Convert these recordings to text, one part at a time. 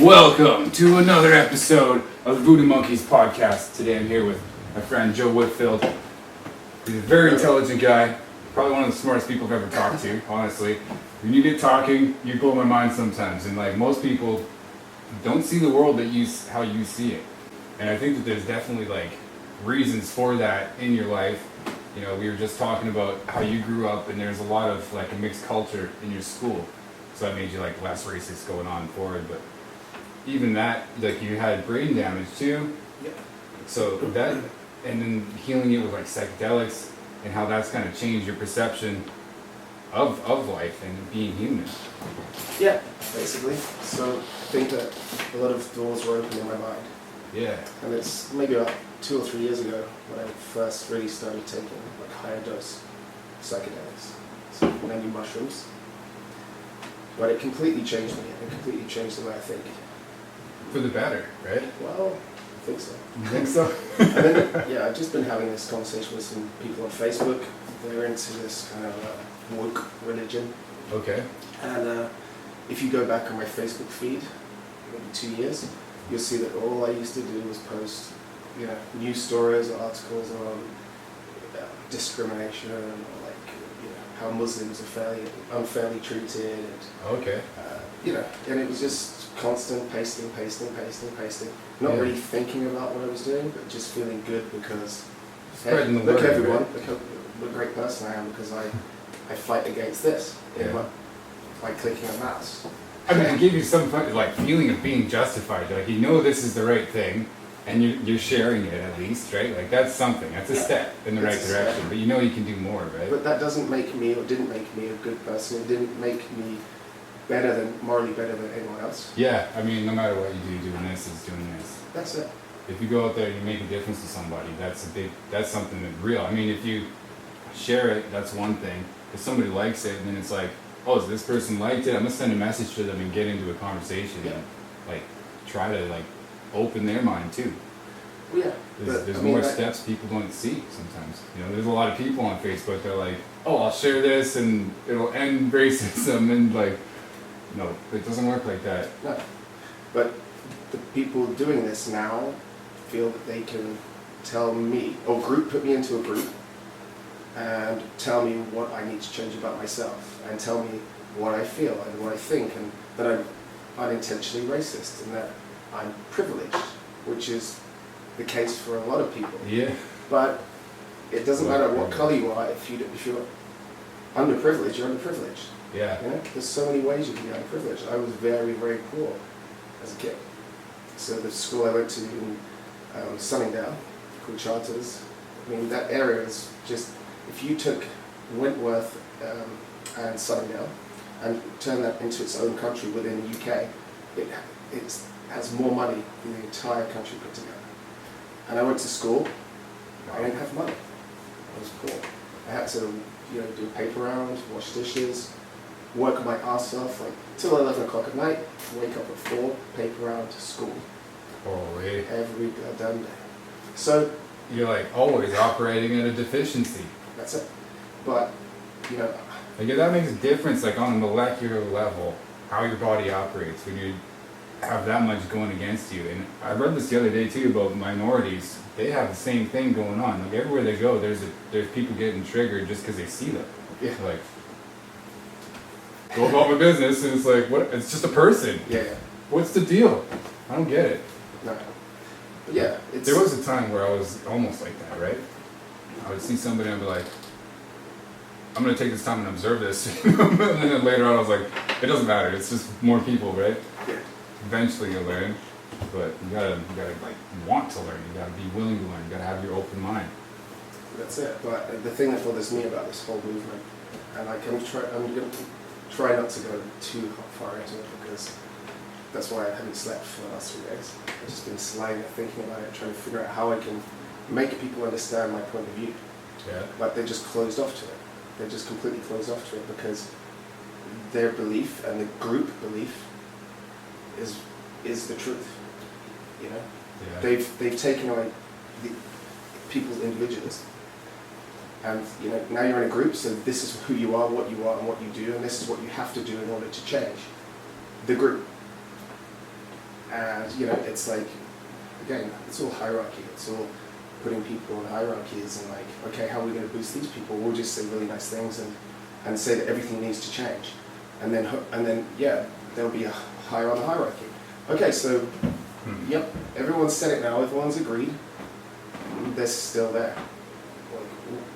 Welcome to another episode of the Voodoo Monkeys podcast. Today I'm here with my friend Joe Whitfeld. He's a very intelligent guy, probably one of the smartest people I've ever talked to, honestly. When you get talking, you blow my mind sometimes, and like most people don't see the world how you see it. And I think that there's definitely like reasons for that in your life. You know, we were just talking about how you grew up, and there's a lot of like a mixed culture in your school, so that made you like less racist going on forward. But even that, like you had brain damage too. Yep. So that, and then healing it with like psychedelics, and how that's kind of changed your perception of life and being human. Yeah, basically. So I think that a lot of doors were open in my mind. Yeah. And it's maybe about 2 or 3 years ago when I first really started taking like higher dose psychedelics, so mainly mushrooms. But it completely changed me. It completely changed the way I think. For the better, right? Well, I think so. You think so? And then, yeah, I've just been having this conversation with some people on Facebook. They're into this kind of woke religion. Okay. And if you go back on my Facebook feed, maybe 2 years, you'll see that all I used to do was post, news stories or articles on discrimination, or like, how Muslims are unfairly treated, and Okay. and it was just constant pasting. Not really thinking about what I was doing, but just feeling good because Spreading the look word, everyone, right? look how what a great person I am because I fight against this by clicking a mouse. I mean, it gave you some fun, like feeling of being justified. Like you know this is the right thing, and you're sharing it at least, right? Like that's something. That's a step in the right direction. But you know you can do more, right? But that doesn't make me, or didn't make me, a good person. It didn't make me morally better than anyone else. Yeah, I mean, no matter what you do, doing this is doing this. That's it. If you go out there and you make a difference to somebody, that's something that's real. I mean, if you share it, that's one thing. If somebody likes it, and then it's like, oh, so this person liked it, I'm gonna send a message to them and get into a conversation and like try to like open their mind too. Yeah. There's more steps people don't see sometimes. There's a lot of people on Facebook that are like, oh, I'll share this and it'll end racism, and like, no, it doesn't work like that. No. But the people doing this now feel that they can tell me, or put me into a group, and tell me what I need to change about myself, and tell me what I feel and what I think, and that I'm unintentionally racist, and that I'm privileged, which is the case for a lot of people. Yeah. But it doesn't matter what color you are, if you're underprivileged, you're underprivileged. Yeah. There's so many ways you can be underprivileged. I was very, very poor as a kid. So the school I went to in Sunningdale, called Charters, I mean, that area is just, if you took Wentworth and Sunningdale and turned that into its own country within the UK, it has more money than the entire country put together. And I went to school, I didn't have money. I was poor. I had to, do a paper round, wash dishes, work my ass off, like till 11 o'clock at night, wake up at 4, paper round, school. Holy. Every damn day. So you're like always operating at a deficiency. That's it. But, like that makes a difference, like on a molecular level, how your body operates when you have that much going against you. And I read this the other day too about minorities. They have the same thing going on. Like everywhere they go, there's people getting triggered just because they see them. Yeah. Like, go about my business, and it's like, what? It's just a person. Yeah. What's the deal? I don't get it. No. But yeah, There was a time where I was almost like that, right? I would see somebody and I'd be like, I'm going to take this time and observe this. And then later on I was like, it doesn't matter. It's just more people, right? Yeah. Eventually you'll learn. But you gotta like want to learn. You gotta be willing to learn. You gotta have your open mind. That's it. But the thing that bothers me about this whole movement, and like I'm going to try not to go too far into it because that's why I haven't slept for the last 3 days. I've just been slying thinking about it, trying to figure out how I can make people understand my point of view. Yeah. But they're just closed off to it. They're just completely closed off to it because their belief and the group belief is the truth. Yeah. They've taken away people's individualism. And now you're in a group, so this is who you are, and what you do, and this is what you have to do in order to change the group. And, you know, it's like, again, it's all hierarchy. It's all putting people in hierarchies and like, okay, how are we going to boost these people? We'll just say really nice things and say that everything needs to change. And then yeah, there'll be a higher on the hierarchy. Okay, so, yep, everyone's said it now, everyone's agreed. They're still there. Like,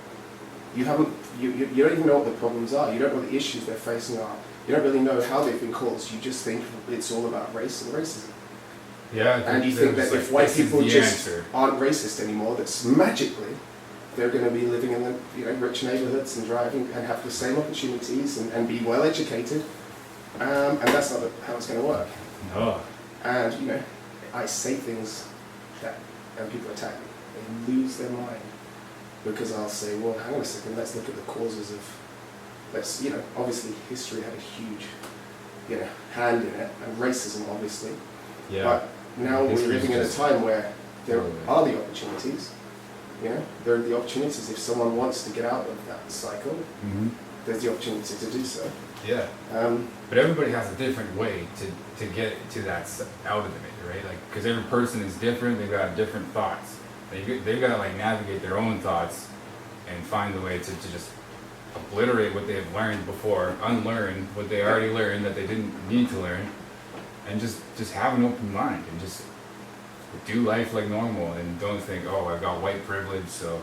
you don't even know what the problems are. You don't know what the issues they're facing are. You don't really know how they've been caused. You just think it's all about race and racism. Yeah. And you think that if white people just aren't racist anymore, that's magically they're going to be living in the, you know, rich neighborhoods and driving and have the same opportunities and be well educated. And that's not how it's going to work. No. And, you know, I say things and people attack me. They lose their mind because I'll say, well, hang on a second, let's look at the causes of, you know, obviously history had a huge, you know, hand in it, and racism, obviously. Yeah. But now we're living in a time where there are the opportunities, you know, there are the opportunities. If someone wants to get out of that cycle, there's the opportunity to do so. Yeah. But everybody has a different way to get to that out of it, right? Like, because every person is different. They've got different thoughts. They've got to like navigate their own thoughts and find the way to just obliterate what they've learned before, unlearn what they already learned that they didn't need to learn, and just have an open mind and just do life like normal and don't think, oh, I've got white privilege, so,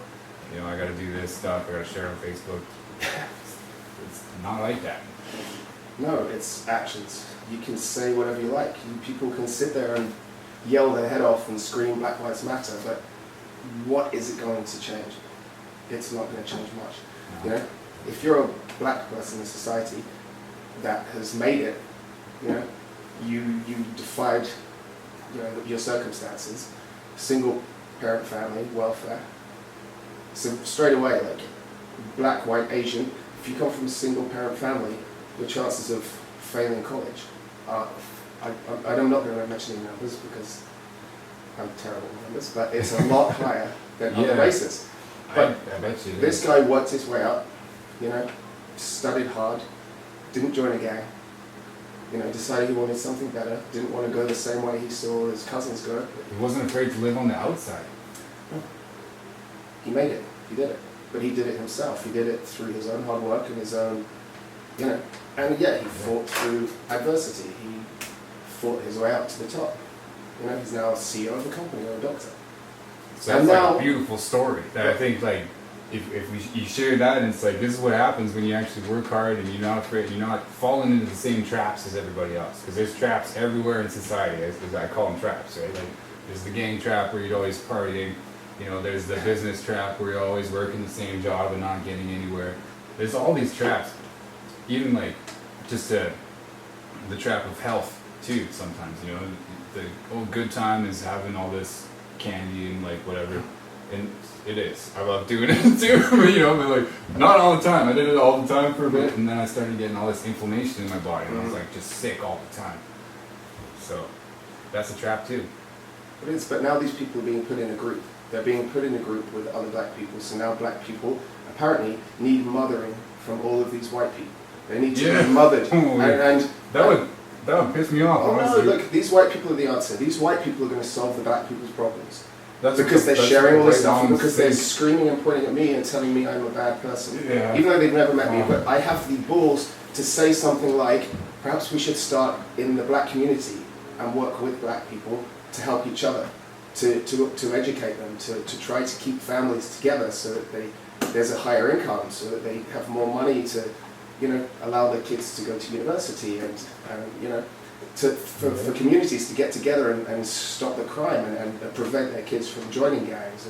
you know, I got to do this stuff, I got to share on Facebook. It's not like that. No, it's actions. You can say whatever you like. People can sit there and yell their head off and scream Black Lives Matter, but what is it going to change? It's not going to change much. You know, if you're a black person in society that has made it, you know, you defied, you know, your circumstances, single parent family, welfare. So straight away, like black, white, Asian, if you come from a single parent family, your chances of failing college are, I'm not going to mention any numbers because I'm terrible with numbers, but it's a lot higher than other races. But I bet you this guy worked his way up, you know, studied hard, didn't join a gang, you know, decided he wanted something better, didn't want to go the same way he saw his cousins go. He wasn't afraid to live on the outside. No. He made it, he did it. But he did it himself. He did it through his own hard work and his own, you know, and yeah, he fought through adversity. He fought his way up to the top. You know, he's now CEO of a company or a doctor. So that's like a beautiful story that I think, like, if you share that, and it's like, this is what happens when you actually work hard and you're not afraid, you're not falling into the same traps as everybody else. Because there's traps everywhere in society, as I call them traps, right? Like, there's the gang trap where you're always partying. You know, there's the business trap where you're always working the same job and not getting anywhere. There's all these traps. Even like just the trap of health too sometimes, you know. The good time is having all this candy and like whatever. And it is. I love doing it too, you know, but like not all the time. I did it all the time for a bit, and then I started getting all this inflammation in my body and I was like just sick all the time. So that's a trap too. It is, but now these people are being put in a group. They're being put in a group with other black people, so now black people apparently need mothering from all of these white people. They need to be mothered. And that would piss me off. Oh honestly. no, look, these white people are the answer. These white people are going to solve the black people's problems. That's because they're sharing all this stuff, and because they're screaming and pointing at me and telling me I'm a bad person. Yeah. Even though they've never met me, but I have the balls to say something like, perhaps we should start in the black community and work with black people to help each other. To educate them, to try to keep families together so that there's a higher income, so that they have more money to, you know, allow their kids to go to university and you know, for communities to get together and stop the crime and prevent their kids from joining gangs.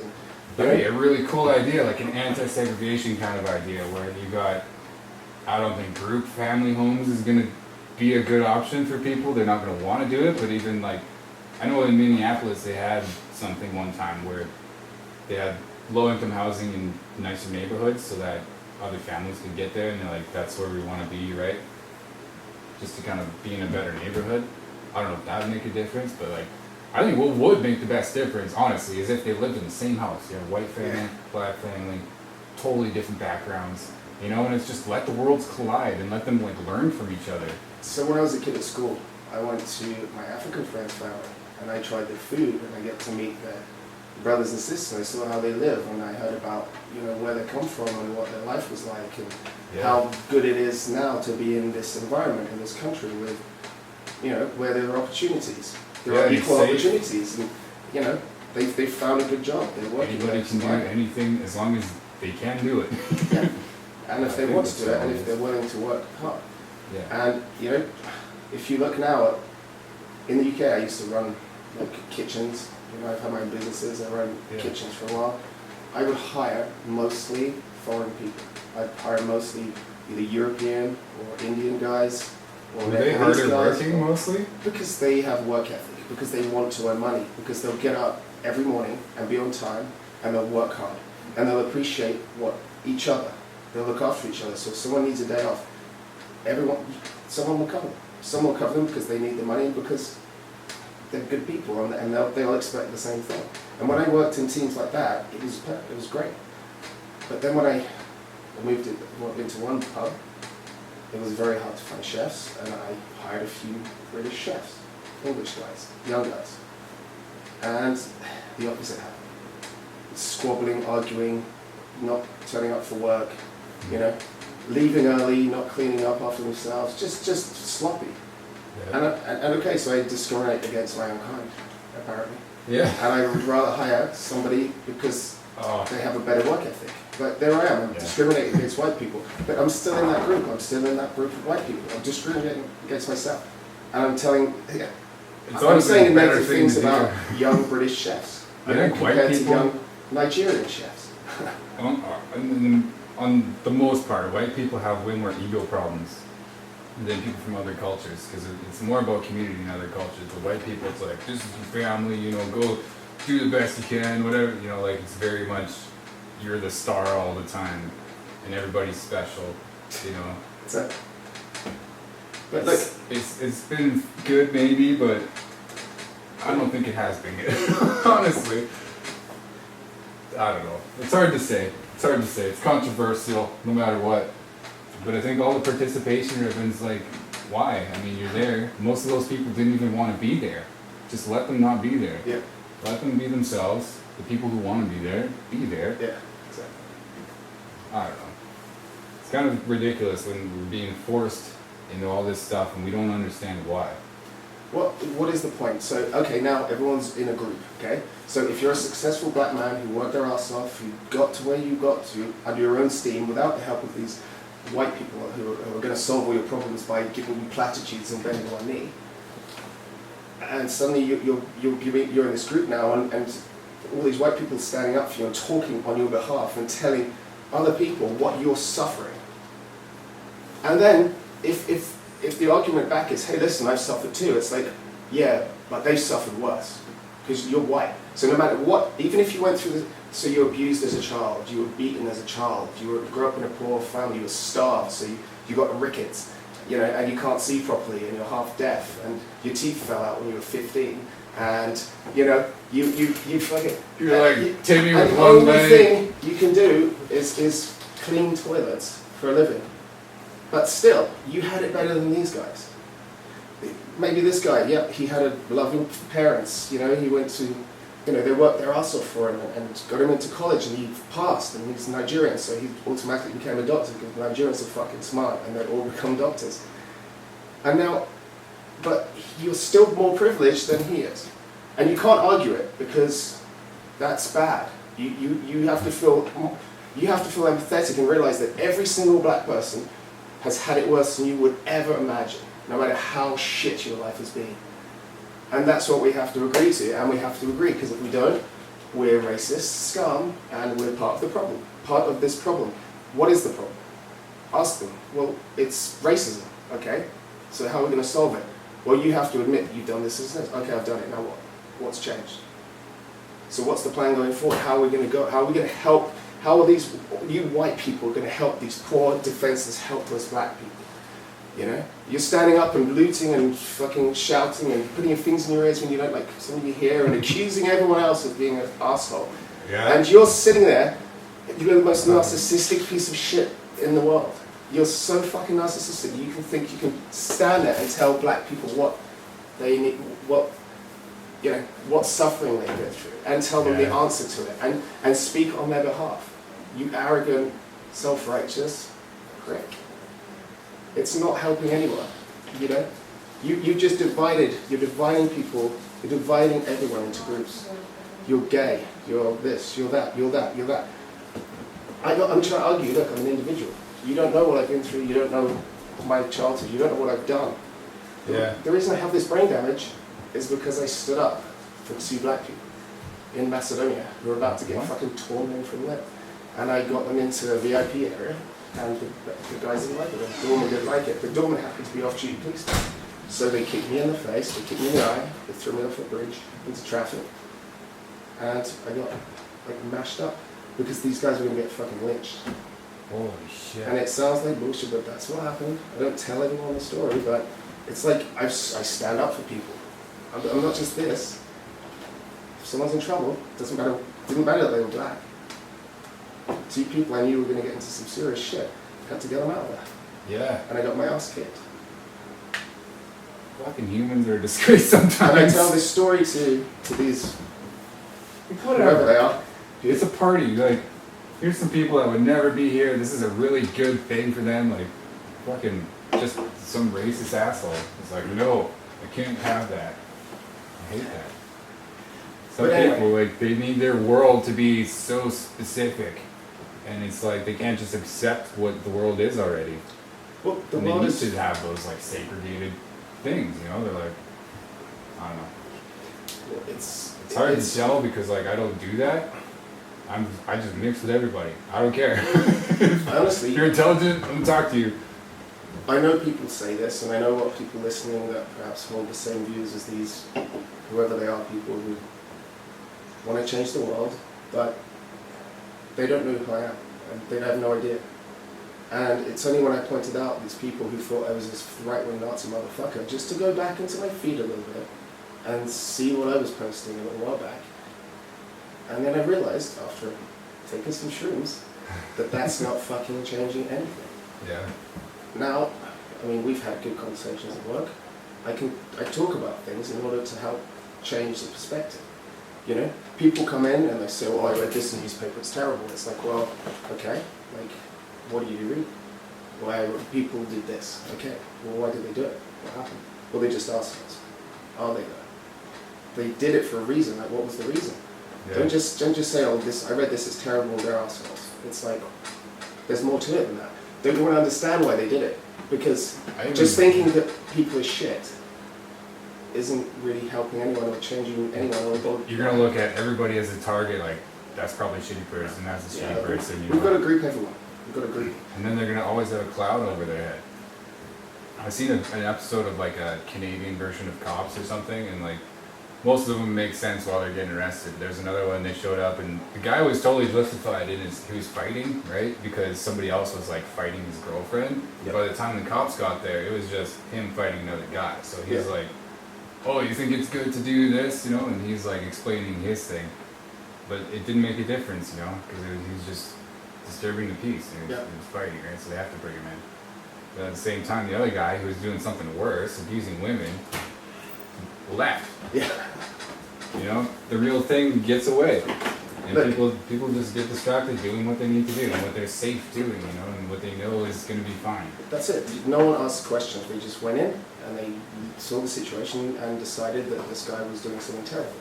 And a really cool idea, like an anti-segregation kind of idea, where you got, I don't think group family homes is going to be a good option for people. They're not going to want to do it, but even like, I know in Minneapolis they had something one time where they had low-income housing in nicer neighborhoods so that other families could get there, and they're like, that's where we want to be, right? Just to kind of be in a better neighborhood. I don't know if that would make a difference, but like, I think what would make the best difference, honestly, is if they lived in the same house. You have a white family, black family, totally different backgrounds, you know, and it's just let the worlds collide and let them like learn from each other. So when I was a kid at school, I went to my African friend's family, and I tried the food, and I get to meet their brothers and sisters. I saw how they live, and I heard about where they come from and what their life was like, and how good it is now to be in this environment in this country with where there are opportunities. There are equal opportunities, and they've found a good job. They're working. Anybody can do anything as long as they can do it. Yeah. And if they want to do it, and if they're willing to work hard. Yeah. And if you look now in the UK, I used to run kitchens. I've had my own businesses. I ran kitchens for a while. I would hire mostly foreign people. I'd hire mostly either European or Indian guys. Or were they harder working mostly? Because they have work ethic, because they want to earn money, because they'll get up every morning and be on time, and they'll work hard, and they'll appreciate each other. They'll look after each other. So if someone needs a day off, someone will cover them. Someone will cover them because they need the money, because they're good people, and they'll expect the same thing. And when I worked in teams like that, it was great. But then when I moved into one pub, it was very hard to find chefs, and I hired a few British chefs, English guys, young guys. And the opposite happened. Squabbling, arguing, not turning up for work, leaving early, not cleaning up after themselves, just sloppy. Yeah. And okay, so I discriminate against my own kind, apparently. Yeah. And I would rather hire somebody because they have a better work ethic. But there I am, I'm discriminating against white people. But I'm still in that group. I'm still in that group of white people. I'm discriminating against myself. And I'm saying, I'm saying negative things about young British chefs compared to young Nigerian chefs. On the most part, white people have way more ego problems than people from other cultures, because it's more about community in other cultures. But white people, it's like, this is your family, go do the best you can, whatever, it's very much, you're the star all the time, and everybody's special, So, but it's been good maybe, but I don't think it has been good, honestly. I don't know. It's hard to say. It's controversial, no matter what. But I think all the participation ribbons, why? I mean, you're there. Most of those people didn't even want to be there. Just let them not be there. Yeah. Let them be themselves. The people who want to be there, be there. Yeah, exactly. I don't know. It's kind of ridiculous when we're being forced into all this stuff and we don't understand why. What is the point? So, okay, now everyone's in a group, okay? So if you're a successful black man who worked their ass off, who got to where you got to under your own steam without the help of these white people who are going to solve all your problems by giving you platitudes and bending one knee, and suddenly you're in this group now, and all these white people standing up for you and talking on your behalf and telling other people what you're suffering. And then if the argument back is, hey, listen, I've suffered too, it's like, yeah, but they've suffered worse because you're white. So no matter what, even if you went through so you were abused as a child, you were beaten as a child, grew up in a poor family, you were starved, so you got rickets, and you can't see properly, and you're half deaf, and your teeth fell out when you were 15, and you fucking, you're like Timmy with one leg. And the only thing you can do is clean toilets for a living. But still, you had it better than these guys. Maybe this guy, he had loving parents, he went to, they worked their ass off for him and got him into college, and he passed, and he's Nigerian, so he automatically became a doctor because Nigerians are fucking smart and they all become doctors. And now, but you're still more privileged than he is. And you can't argue it because that's bad. You have to feel empathetic and realize that every single black person has had it worse than you would ever imagine, no matter how shit your life has been. And that's what we have to agree to, and we have to agree, because if we don't, we're racist scum, and we're part of the problem, part of this problem. What is the problem? Ask them. Well, it's racism, okay? So how are we going to solve it? Well, you have to admit you've done this. Okay, I've done it, now what? What's changed? So what's the plan going forward? How are we going to go? How are we going to help? How are these, you white people, going to help these poor, defenseless, helpless black people? You're standing up and looting and fucking shouting and putting your things in your ears when you don't like something you hear and accusing everyone else of being an asshole. Yeah. And you're sitting there, you're the most narcissistic piece of shit in the world. You're so fucking narcissistic. You can think you can stand there and tell black people what they need, what suffering they go through, and tell them the Yeah. answer to it, and speak on their behalf. You arrogant, self-righteous prick. It's not helping anyone, You just you're dividing people, you're dividing everyone into groups. You're gay, you're this, you're that, you're that, you're that. I'm trying to argue, look, I'm an individual. You don't know what I've been through, you don't know my childhood, you don't know what I've done. Yeah. The reason I have this brain damage is because I stood up for 2 black people in Macedonia who were about to get fucking torn limb from limb. And I got them into a VIP area, and the guys didn't like it. The doorman didn't like it. The doorman happened to be off-duty policeman. So they kicked me in the face, they kicked me in the eye, they threw me off a bridge into traffic. And I got mashed up because these guys were going to get fucking lynched. Holy shit. And it sounds like bullshit, but that's what happened. I don't tell everyone the story, but it's like I stand up for people. I'm not just this. If someone's in trouble, didn't matter that they were black. 2 people I knew were going to get into some serious shit. I had to get them out of there. Yeah. And I got my ass kicked. Fucking humans are a disgrace sometimes. And I tell this story to these, whoever they are. It's a party. Like, here's some people that would never be here. This is a really good thing for them. Like, fucking just some racist asshole. It's like, no, I can't have that. I hate that. Some But anyway. people, like, they need their world to be so specific. And it's like, they can't just accept what the world is already. Well, the And they world used is... to have those, like, segregated things, They're like, I don't know. It's hard to tell because, like, I don't do that. I just mix with everybody. I don't care. Honestly, If you're intelligent, I'm gonna talk to you. I know people say this, and I know a lot of people listening that perhaps hold the same views as these, whoever they are, people who want to change the world, but they don't know who I am, and they have no idea. And it's only when I pointed out these people who thought I was this right-wing Nazi motherfucker, just to go back into my feed a little bit and see what I was posting a little while back. And then I realized, after taking some shrooms, that that's not fucking changing anything. Yeah. Now, I mean, we've had good conversations at work. I talk about things in order to help change the perspective. People come in and they say, "Oh, I read this in the newspaper, it's terrible." It's like, well, okay, like, what do you read? Why people did this? Okay, well, why did they do it? What happened? Well, they just asked us. Are they there? They did it for a reason. Like, what was the reason? Yeah. Don't just say, "Oh, I read this, it's terrible, they're assholes." It's like, there's more to it than that. Don't you want to understand why they did it? Because just thinking that people are shit isn't really helping anyone or changing anyone. You're gonna look at everybody as a target, like, that's probably a shitty person, that's a shitty person. We've got to group everyone. We've got to group. And then they're gonna always have a cloud over their head. I've seen an episode of, like, a Canadian version of Cops or something, and, like, most of them make sense while they're getting arrested. There's another one, they showed up, and the guy was totally justified in he was fighting, right? Because somebody else was, like, fighting his girlfriend. Yep. By the time the cops got there, it was just him fighting another guy. So he was Yeah. like, "Oh, you think it's good to do this?" And he's, like, explaining his thing. But it didn't make a difference, because he was just disturbing the peace. He was fighting, right? So they have to bring him in. But at the same time, the other guy, who was doing something worse, abusing women, left. Yeah. The real thing gets away. And Look. people just get distracted doing what they need to do and what they're safe doing, and what they know is going to be fine. That's it. No one asked questions. They just went in and they saw the situation and decided that this guy was doing something terrible.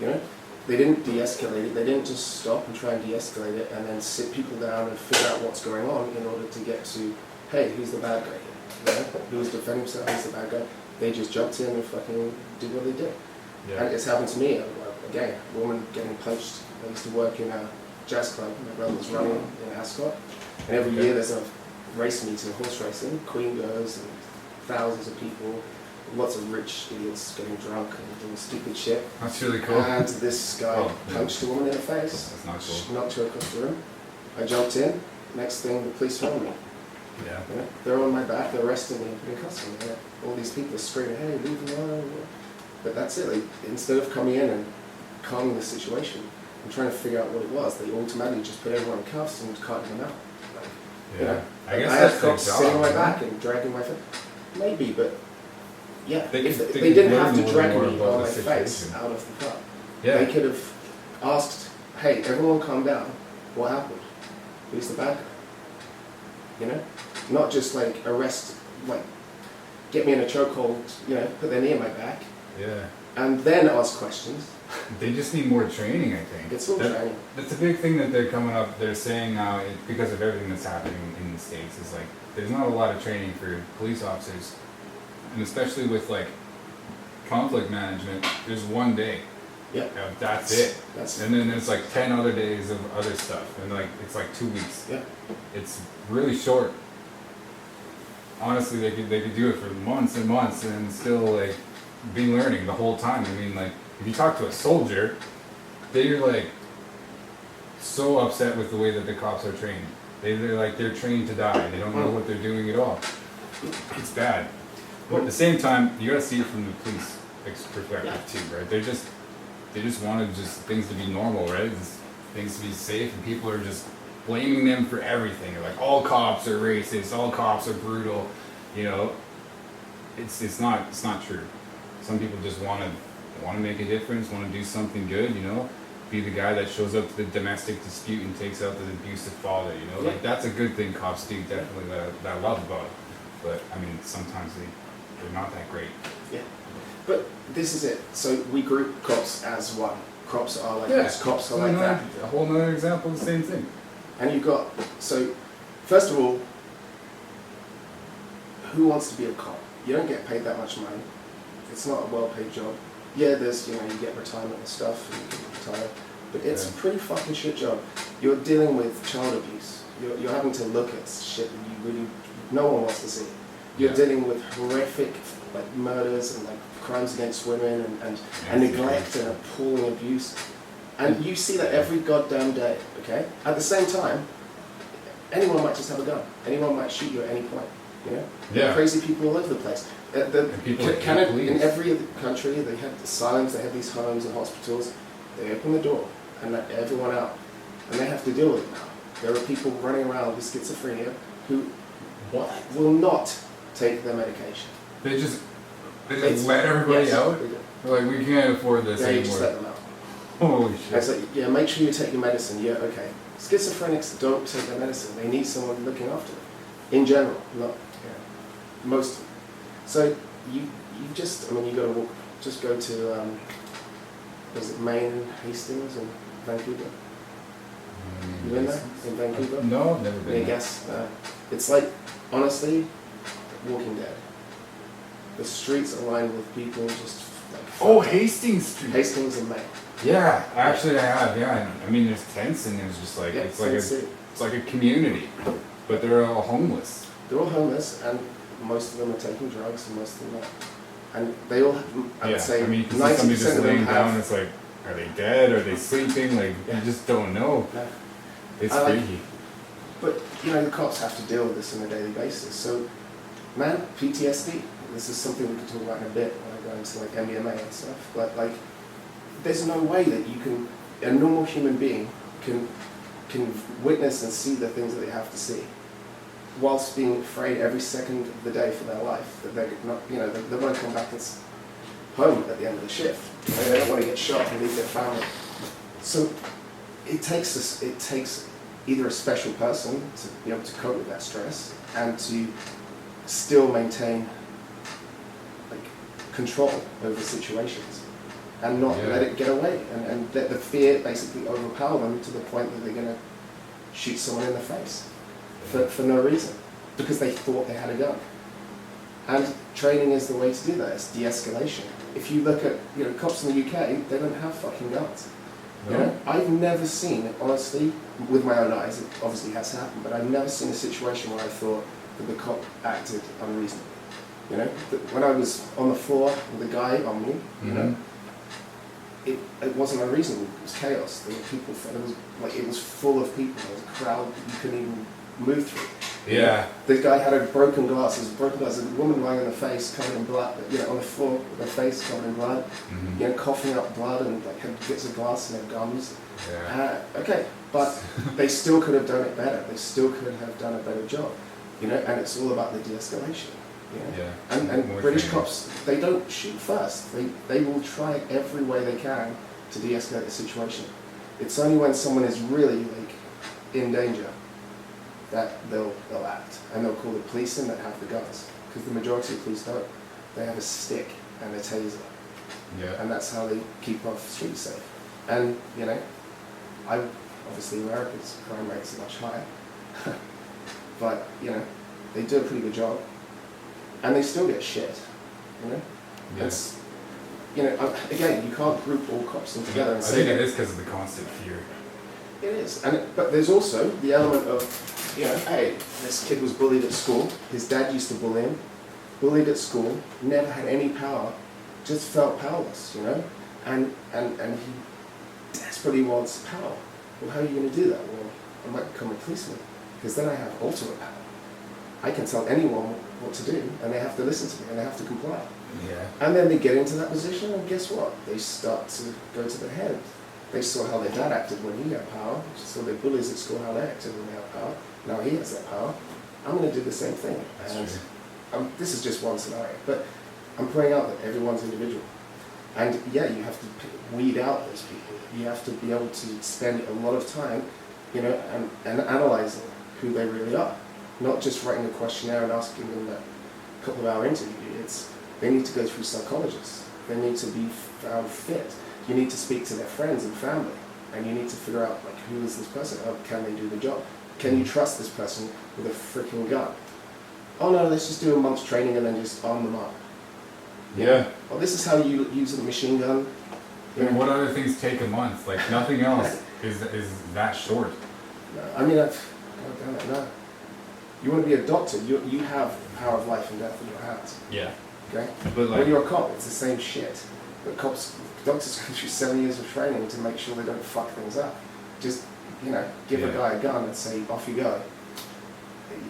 Yeah. They didn't de-escalate it. They didn't just stop and try and de-escalate it and then sit people down and figure out what's going on in order to get to, hey, who's the bad guy here? Who was defending himself? Who's the bad guy? They just jumped in and fucking did what they did. Yeah. And it's happened to me. Again, a woman getting punched. I used to work in a jazz club. My brother was running in Ascot. And every year there's a race meeting, horse racing. Queen goes and thousands of people, lots of rich idiots getting drunk and doing stupid shit. That's really cool. And this guy punched a woman in the face. That's not cool. Knocked her across the room. I jumped in. Next thing, the police found me. Yeah. They're on my back. They're arresting me and putting cuffs on me. All these people are screaming, "Hey, leave me alone!" But that's it. Like, instead of coming in and calming the situation and trying to figure out what it was, they automatically just put everyone in cuffs and carted them out. Yeah. I guess I that's had their cops job, sitting on my right? back and dragging my foot. Maybe, but Yeah, They if could- they, they could didn't learn have to more drag and more me about on the my face situation. out of the car. Yeah. They could have asked, hey, everyone calm down. What happened? Who's the bad guy? You know? Not just like arrest, like get me in a chokehold, you know, put their knee in my back, Yeah. and then ask questions. They just need more training, I think. It's all training. That's a big thing that they're coming up. They're saying now, because of everything that's happening in the States, is like there's not a lot of training for police officers, and especially with like conflict management. There's one day. Yeah. That's it. That's And then there's like 10 other days of other stuff, and like it's like 2 weeks. yeah. It's really short. Honestly, they could do it for months and months and still like be learning the whole time. I mean, like if you talk to a soldier, they're like so upset with the way that the cops are trained. They're trained to die. They don't know what they're doing at all. It's bad. But at the same time, you gotta see it from the police perspective too, right? They just wanted just things to be normal, right? Just things to be safe, and people are just blaming them for everything. They're like, all cops are racist, all cops are brutal. You know, it's not true. Some people just want to make a difference, want to do something good. You know, be the guy that shows up to the domestic dispute and takes out the abusive father. You know, like that's a good thing cops do, definitely that I love about it. But I mean, sometimes they're not that great. Yeah. But this is it. So we group cops as one. Cops are like this, cops are like that. A whole nother example of the same thing. And you've got, so first of all, who wants to be a cop? You don't get paid that much money. It's not a well-paid job. Yeah, there's, you know, you get retirement and stuff, and you can retire, but it's a pretty fucking shit job. You're dealing with child abuse. You're having to look at shit that you really, no one wants to see. You're dealing with horrific, like, murders and, like, crimes against women and neglect and appalling abuse. And you see that every goddamn day, okay? At the same time, anyone might just have a gun. Anyone might shoot you at any point, you know? There are crazy people all over the place. Canada, in every other country, they have asylums, they have these homes and hospitals. They open the door and let everyone out. And they have to deal with it now. There are people running around with schizophrenia who will not take their medication. They just let everybody out? They're like, we can't afford this you anymore. just let them out. Holy shit. It's like, yeah, make sure you take your medicine. Yeah, okay. Schizophrenics don't take their medicine. They need someone looking after them. In general, not most of them. So you just, I mean, you got to walk, just go to, was it Maine, Hastings, and Vancouver? You been there? In Vancouver? No, I've never been I there. guess. It's like, honestly, Walking Dead. The streets are lined with people just like... Oh, Hastings Street. Hastings and Maine. Yeah, actually I have, yeah. I mean, there's tents and there's just like, it's like a community, but they're all homeless. They're all homeless, and most of them are taking drugs, and most of them are. And they all, I would say, I mean, you can see somebody 90% just of them laying down, have... it's like, are they dead? Are they sleeping? Like, you just don't know. No. It's Like, freaky. but, you know, the cops have to deal with this on a daily basis. So, man, PTSD. This is something we can talk about in a bit when I go into like MDMA and stuff. But like, there's no way that you can, a normal human being can witness and see the things that they have to see, whilst being afraid every second of the day for their life that they're not, you know, they want to come back home at the end of the shift. They don't want to get shot and leave their family. So it takes either a special person to be able to cope with that stress and to still maintain like control over situations and not let it get away and let the fear basically overpower them to the point that they're going to shoot someone in the face for no reason because they thought they had a gun. And training is the way to do that. It's de-escalation. If you look at, you know, cops in the UK, they don't have fucking guns. No. You know, I've never seen, honestly, with my own eyes, it obviously has happened, but I've never seen a situation where I thought that the cop acted unreasonably. You know, when I was on the floor with the guy on me, you know, it wasn't unreasonable. It was chaos. There were people. It was full of people. There was a crowd that you couldn't even move through. Yeah. The guy had a broken glass. There was a broken glass. There's a woman lying on her face, covered in blood. You know, on the floor with her face covered in blood. You know, coughing up blood and like had bits of glass in her gums. Yeah. Okay, but they still could have done it better. They still could have done a better job. You know, and it's all about the de-escalation. You know? Yeah. And More British training. cops, they don't shoot first. They will try every way they can to de-escalate the situation. It's only when someone is really like in danger that they'll act, and they'll call the police in that have the guns, because the majority of police don't. They have a stick and a taser, Yeah. and that's how they keep our streets safe. And you know, obviously America's crime rates are much higher, but you know, they do a pretty good job, and they still get shit. You know, Yeah. it's you know, again, you can't group all cops in together and I say think that it is because of the constant fear. it is, but there's also the element of, you know, hey, this kid was bullied at school. His dad used to bully him. Bullied at school, never had any power, just felt powerless, you know, and he desperately wants power. Well, how are you going to do that? Well, I might become a policeman, because then I have ultimate power. I can tell anyone what to do, and they have to listen to me, and they have to comply. Yeah. And then they get into that position, and guess what? They start to go to the head. They saw how their dad acted when he had power. They saw their bullies at school how they acted when they had power. Now he has that power. I'm going to do the same thing. That's And true. this is just one scenario, but I'm pointing out that everyone's individual. And yeah, you have to weed out those people. You have to be able to spend a lot of time, you know, and analyzing who they really are. Not just writing a questionnaire and asking them that couple of hour interview. They need to go through psychologists. They need to be found fit. You need to speak to their friends and family, and you need to figure out, like, who is this person? Oh, can they do the job? Can you trust this person with a freaking gun? Oh no, let's just do a month's training and then just arm them up. Yeah. Well, this is how you use a machine gun. And what other things take a month? Like nothing else is that short. No, I mean, God damn it, no. You want to be a doctor, you have the power of life and death in your hands. Yeah. Okay? But like, When you're a cop, it's the same shit. But doctors go through 7 years of training to make sure they don't fuck things up. Just, you know, give a guy a gun and say, off you go.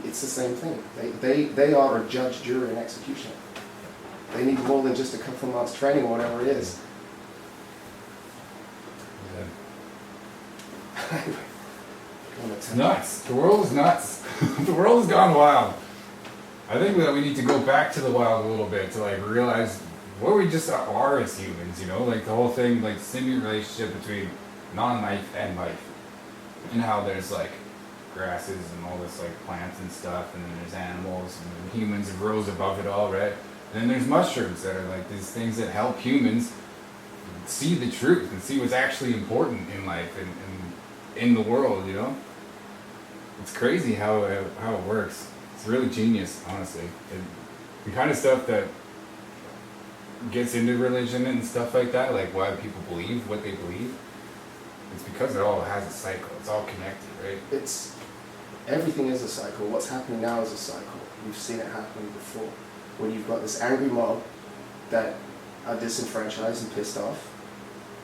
It's the same thing. They are a judge, jury, and executioner. They need more than just a couple of months training or whatever it is. it's nuts. The world is nuts. The world has gone wild. I think that we need to go back to the wild a little bit to like realize what we just are as humans, you know, like the whole thing, like symbiote relationship between non-life and life, and how there's like grasses and all this like plants and stuff, and then there's animals and then humans rose above it all, right? And then there's mushrooms that are like these things that help humans see the truth and see what's actually important in life and in the world, you know? It's crazy how it works. It's really genius, honestly. The kind of stuff that gets into religion and stuff like that, like why people believe what they believe, it's because it all has a cycle. It's all connected, right? Everything is a cycle. What's happening now is a cycle. We've seen it happen before. When you've got this angry mob that are disenfranchised and pissed off,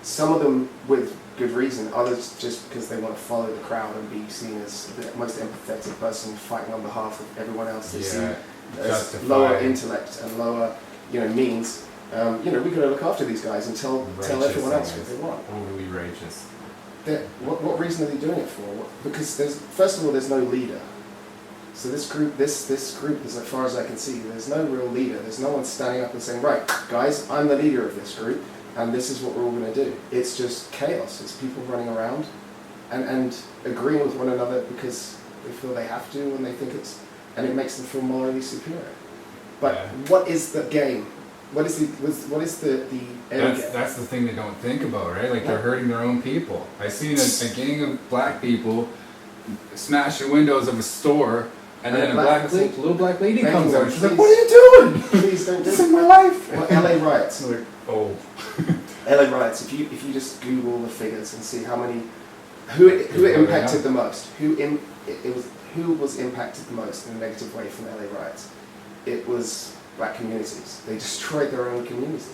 some of them with good reason, others just because they want to follow the crowd and be seen as the most empathetic person fighting on behalf of everyone else they see as lower intellect and lower, you know, means. You know, we've got to look after these guys and tell everyone else what they want. Overly righteous. What reason are they doing it for? Because first of all, there's no leader. So this group, as far as I can see, there's no real leader. There's no one standing up and saying, right, guys, I'm the leader of this group, and this is what we're all going to do. It's just chaos. It's people running around and agreeing with one another because they feel they have to and they think and it makes them feel morally superior. But what is the game? What is the end game? That's the thing they don't think about, right? Like they're hurting their own people. I seen a gang of black people smash the windows of a store, and then a little black lady comes out. She's like, "What are you doing? Please don't do this is my life." Well, LA riots. Oh. LA riots. If you just Google the figures and see how many, who it impacted the most, who was impacted the most in a negative way from LA riots, it was black communities. They destroyed their own communities.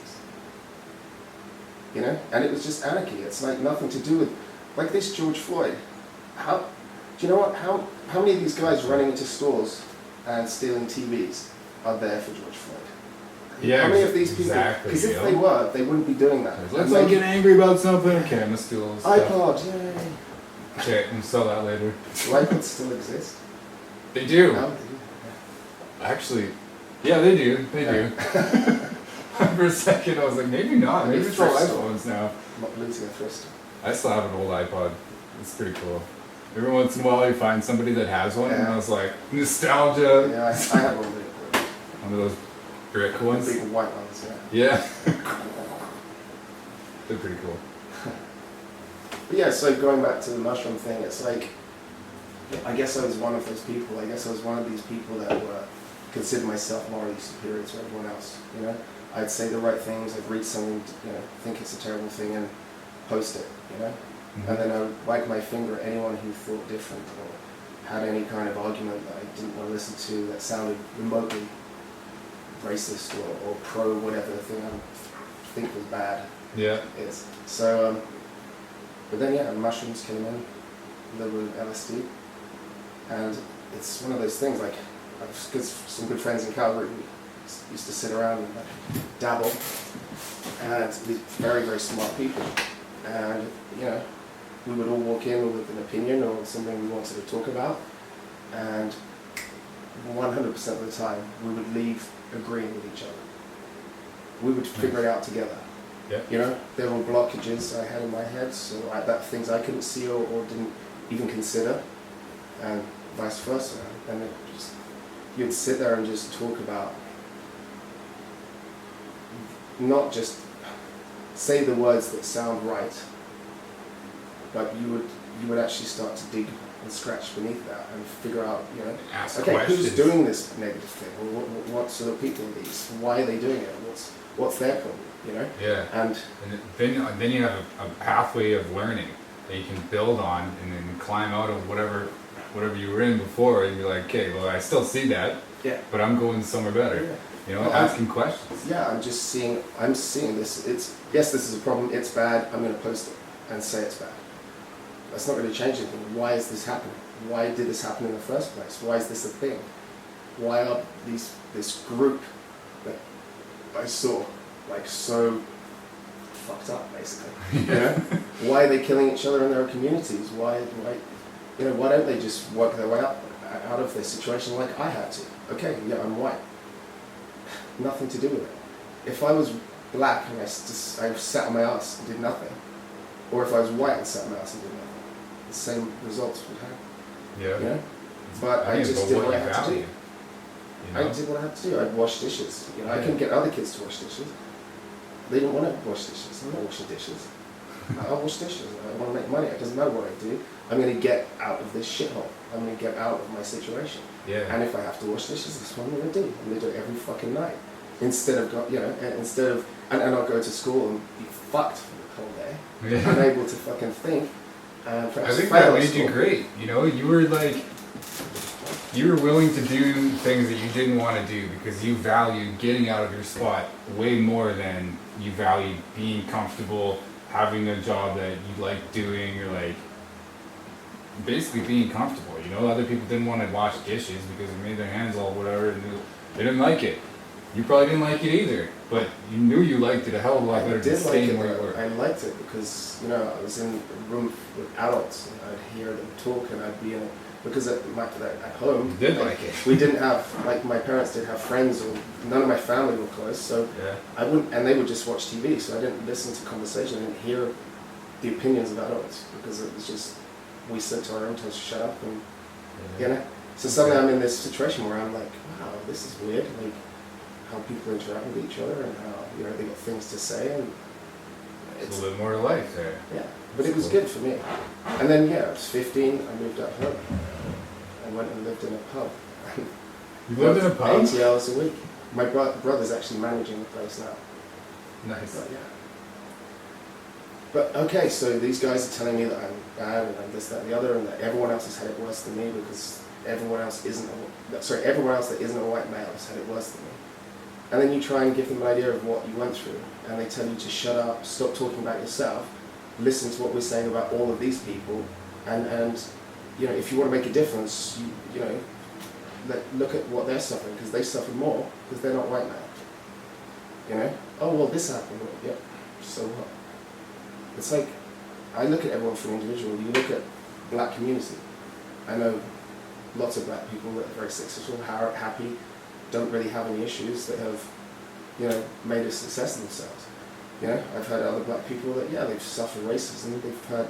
You know, and it was just anarchy. It's like nothing to do with, like this George Floyd. Do you know what? How many of these guys running into stores and stealing TVs are there for George Floyd? Yeah, how many of these people? Because if they were, they wouldn't be doing that. Let's like get angry about something. Okay, I'm gonna steal all this stuff. iPod, yay! Okay, I'm gonna sell that later. Do iPods still exist? They do. No, they do. Actually, Yeah, they do. They do. For a second, I was like, maybe not. Maybe it's all iPhones now. I'm not losing a thrust. I still have an old iPod. It's pretty cool. Every once in a while, you find somebody that has one, and I was like, nostalgia. Yeah, I have one of it. One of those brick The ones. big white ones, yeah. Yeah. They're pretty cool. But yeah, so going back to the mushroom thing, it's like, I guess I was one of those people. I guess I was one of these people that were considered myself morally superior to everyone else. You know, I'd say the right things. I'd read something, you know, think it's a terrible thing, and post it. You know, and then I would wag my finger at anyone who thought different or had any kind of argument that I didn't want to listen to that sounded remotely racist or pro whatever the thing I think was bad. Yeah. Is. So, but then yeah, mushrooms came in, a little bit of LSD, and it's one of those things like, I've got some good friends in Calgary who used to sit around and dabble, and these very, very smart people, and you know, we would all walk in with an opinion or something we wanted to talk about, and 100% of the time we would leave agreeing with each other. We would figure it out together. Yeah. You know, there were blockages I had in my head, so things I couldn't see or didn't even consider, and vice versa. And it just, you'd sit there and just talk about, not just say the words that sound right, but you would actually start to dig and scratch beneath that and figure out, you know, Ask okay, questions. who's doing this negative thing? Or what sort of people are these? Why are they doing it? What's their problem? You know? Yeah. And then you have a pathway of learning that you can build on and then climb out of whatever you were in before, and you're like, okay, well, I still see that, yeah, but I'm going somewhere better. Yeah. You know, Well, asking questions. yeah, I'm seeing this. Yes, this is a problem. It's bad. I'm going to post it and say it's bad. That's not going to change anything. Why is this happening? Why did this happen in the first place? Why is this a thing? Why are this group that I saw like so fucked up, basically? You know? Why are they killing each other in their communities? Why don't they just work their way out of their situation like I had to? Okay, yeah, I'm white. Nothing to do with it. If I was black and I sat on my ass and did nothing, or if I was white and sat on my ass and did nothing, the same results would happen. Yeah. You know? But I just did what I had to do. You know? I did what I had to do. I'd wash dishes. You know, I couldn't get other kids to wash dishes. They didn't want to wash dishes. I'm not washing dishes. I'll wash dishes. I want to make money. It doesn't matter what I do. I'm going to get out of this shithole. I'm going to get out of my situation. Yeah. And if I have to wash dishes, that's what I'm going to do. I'm going to do it every fucking night. Instead of and I'll go to school and be fucked for the whole day. Yeah. Unable to fucking think. And I think that made you great. You know, you were willing to do things that you didn't want to do because you valued getting out of your spot way more than you valued being comfortable, having a job that you like doing, or like basically being comfortable. You know, other people didn't want to wash dishes because it made their hands all whatever, and they didn't like it. You probably didn't like it either, but you knew you liked it a hell of a lot better than staying where you were. I liked it because, you know, I was in a room with adults and I'd hear them talk and I'd be in it. Because at home, You did like it. we didn't have, like my parents didn't have friends or none of my family were close, so Yeah. I wouldn't, and they would just watch TV, so I didn't listen to conversation, I didn't hear the opinions of adults because it was just, we said to our own toes, shut up, and you know. So suddenly I'm in this situation where I'm like, wow, this is weird, like how people interact with each other and how, you know, they got things to say, and It's a little more to life there. yeah, but it was good for me. And then yeah, I was 15, I moved out home. I went and lived in a pub. You lived in a pub? 80 hours a week. My brother's actually managing the place now. Nice. But yeah. But okay, so these guys are telling me that I'm bad and I'm this, that, and the other, and that everyone else has had it worse than me because everyone else that isn't a white male has had it worse than me. And then you try and give them an idea of what you went through, and they tell you to shut up, stop talking about yourself, listen to what we're saying about all of these people, and you know, if you want to make a difference, you know, look at what they're suffering, because they suffer more because they're not white now. You know, oh well, this happened. Well, yep. So what? It's like I look at everyone from individual. You look at black community. I know lots of black people that are very successful, happy, don't really have any issues that have, made a success of themselves. I've heard other black people that, they've suffered racism. They've had,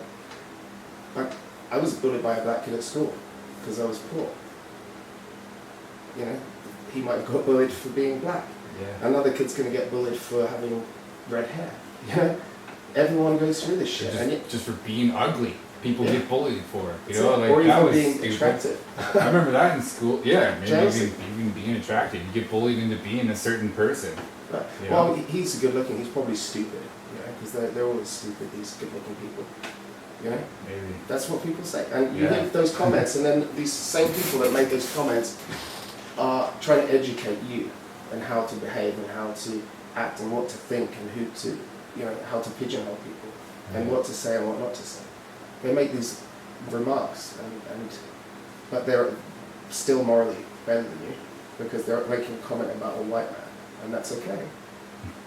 like, I was bullied by a black kid at school because I was poor. He might have got bullied for being black. Yeah. Another kid's going to get bullied for having red hair. Everyone goes through this shit. Just for being ugly. People get bullied for it. Or that even was being stupid. attractive. I remember that in school. Yeah, Jealousy. even being attracted. You get bullied into being a certain person. Right. Well, he's good looking. He's probably stupid. Because they're always stupid, these good looking people. Maybe. That's what people say. And you give those comments, and then these same people that make those comments are trying to educate you and how to behave and how to act and what to think and who to, how to pigeonhole people and what to say and what not to say. They make these remarks, but they're still morally better than you because they're making a comment about a white man, and that's okay.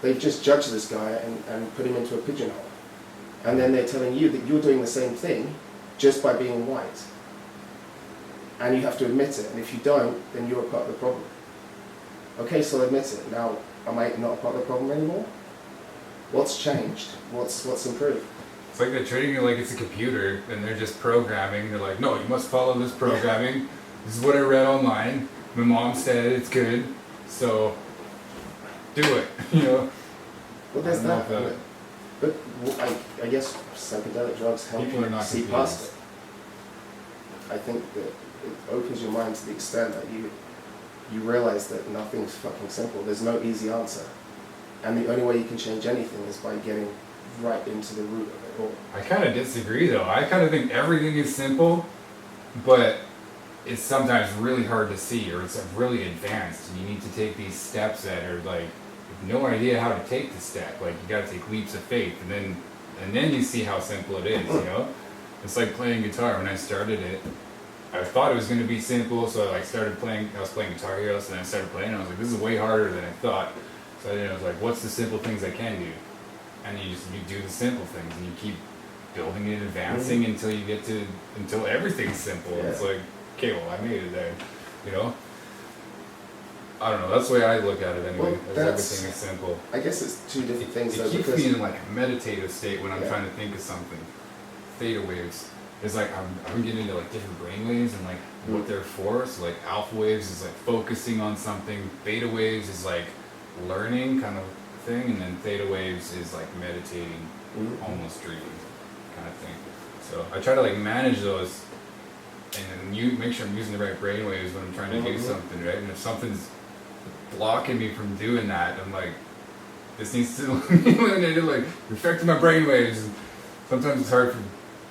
They've just judged this guy and put him into a pigeonhole. And then they're telling you that you're doing the same thing just by being white. And you have to admit it, and if you don't, then you're a part of the problem. Okay, so admit it. Now, am I not a part of the problem anymore? What's changed? What's improved? It's like they're treating you like it's a computer, and they're just programming. They're like, no, you must follow this programming. This is what I read online. My mom said it's good, so do it. Well, there's that. But I guess psychedelic drugs help you see past it. I think that it opens your mind to the extent that you realize that nothing's fucking simple. There's no easy answer. And the only way you can change anything is by getting right into the root of it all. I kind of disagree, though. I kind of think everything is simple, but it's sometimes really hard to see, or it's really advanced, and you need to take these steps that are like, you have no idea how to take the step. Like, you got to take leaps of faith, and then you see how simple it is. It's like playing guitar. When I started it, I thought it was going to be simple, so I started playing. I was playing Guitar Heroes, and then I started playing. And I was like, this is way harder than I thought. So I was like, what's the simple things I can do? And you do the simple things, and you keep building and advancing until everything's simple. Yeah. It's like, okay, well, I made it there. I don't know. That's the way I look at it anyway. Well, everything is simple. I guess it's two different things. It keeps me in like a meditative state when I'm trying to think of something. Theta waves. It's like I'm getting into like different brain waves and like what they're for. So like alpha waves is like focusing on something. Beta waves is like learning kind of thing, and then theta waves is like meditating, almost dreaming kind of thing. So I try to like manage those, and then make sure I'm using the right brain waves when I'm trying to do something, right? And if something's blocking me from doing that, I'm like, this needs to be eliminated. Like, you're affecting my brain waves. And sometimes it's hard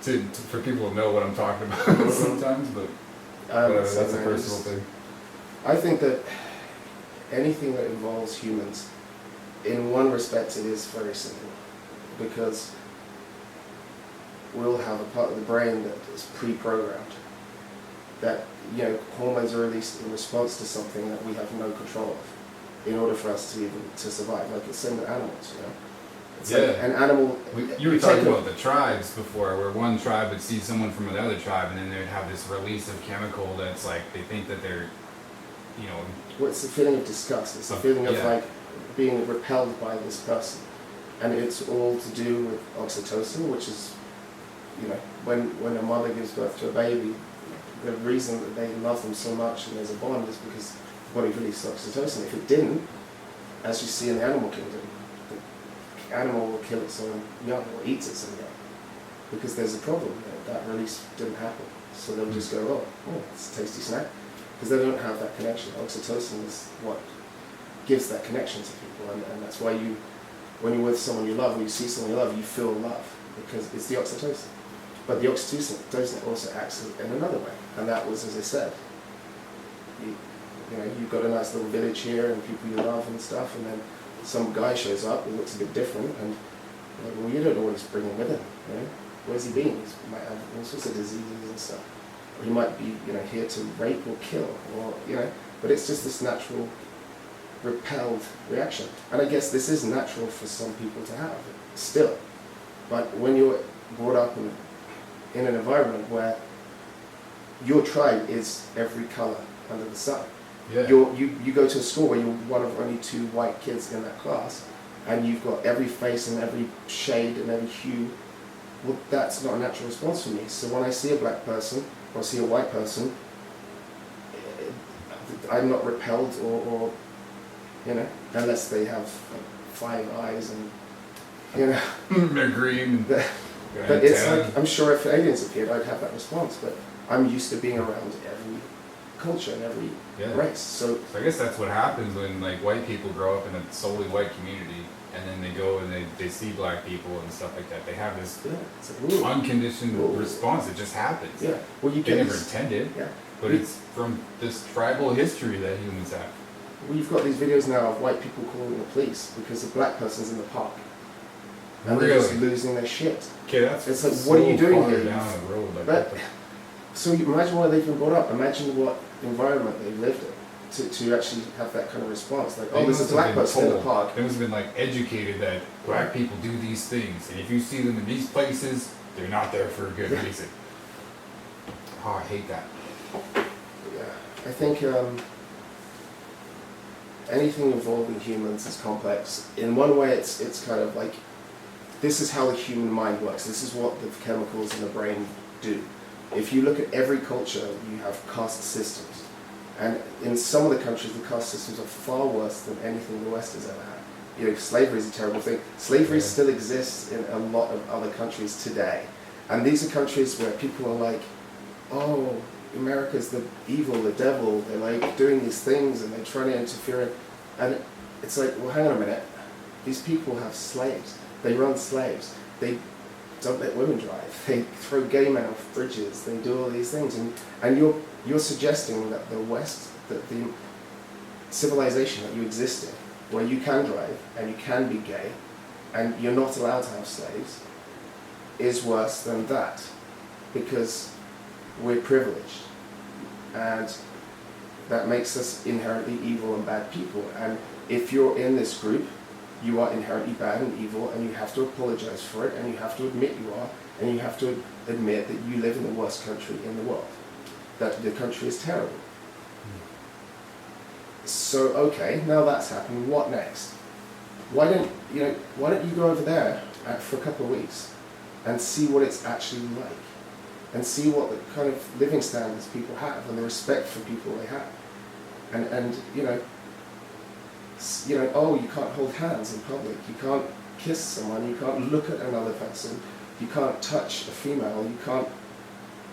for people to know what I'm talking about sometimes, but that's a personal thing. I think that anything that involves humans, in one respect, it is very simple, because we'll have a part of the brain that is pre-programmed, that hormones are released in response to something that we have no control of, in order for us to survive. Like it's same with animals, It's like an animal. You were talking about the tribes before, where one tribe would see someone from another tribe, and then they would have this release of chemical that's like they think that they're, Well, it's a feeling of disgust. It's a feeling of like being repelled by this person, and it's all to do with oxytocin, which is, when a mother gives birth to a baby, the reason that they love them so much and there's a bond is because the body releases oxytocin. If it didn't, as you see in the animal kingdom, the animal will kill its own young or eats its own young, because there's a problem. That release didn't happen, so they'll just go, oh, it's a tasty snack, because they don't have that connection. Oxytocin is what gives that connection to people, and that's why when you're with someone you love, when you see someone you love, you feel love, because it's the oxytocin. But the oxytocin also acts in another way, and that was, as I said, you've got a nice little village here and people you love and stuff, and then some guy shows up who looks a bit different, and you don't know what he's bringing with him. Where's he been? He might have all sorts of diseases and stuff, or he might be here to rape or kill, or But it's just this natural repelled reaction, and I guess this is natural for some people to have still. But when you're brought up in an environment where your tribe is every color under the sun, Yeah. You go to a school where you're one of only 2 white kids in that class, and you've got every face and every shade and every hue. Well, that's not a natural response for me. So when I see a black person or I see a white person, I'm not repelled or unless they have 5 eyes and they're green. But it's like, I'm sure if aliens appeared, I'd have that response. But I'm used to being around every culture and every race. So I guess that's what happens when like white people grow up in a solely white community, and then they go and they see black people and stuff like that. They have this unconditioned response. It just happens. Yeah. Well, you they never intended. Yeah. But it's from this tribal history that humans have. Well, you've got these videos now of white people calling the police because a black person's in the park. And they're just losing their shit. Okay, that's it's like, what are you doing here? Down the road, but, so you imagine where they've been brought up. Imagine what environment they've lived in to actually have that kind of response. Like, oh, there's a black person in the park. They must have been like educated that black people do these things, and if you see them in these places, they're not there for a good reason. Oh, I hate that. Yeah, I think anything involving humans is complex. In one way, it's kind of like, this is how the human mind works. This is what the chemicals in the brain do. If you look at every culture, you have caste systems. And in some of the countries, the caste systems are far worse than anything the West has ever had. Slavery is a terrible thing. Slavery still exists in a lot of other countries today. And these are countries where people are like, oh, America's the evil, the devil. They're like doing these things and they're trying to interfere. And it's like, well, hang on a minute. These people have slaves. They run slaves. They don't let women drive. They throw gay men off bridges. They do all these things. And you're suggesting that the West, that the civilization that you exist in, where you can drive and you can be gay and you're not allowed to have slaves, is worse than that because we're privileged. And that makes us inherently evil and bad people. And if you're in this group, you are inherently bad and evil, and you have to apologize for it, and you have to admit you are, and you have to admit that you live in the worst country in the world, that the country is terrible. So, okay, now that's happened, what next? Why don't you go over there for a couple of weeks and see what it's actually like, and see what the kind of living standards people have and the respect for people they have, and oh, you can't hold hands in public, you can't kiss someone, you can't look at another person, you can't touch a female, you can't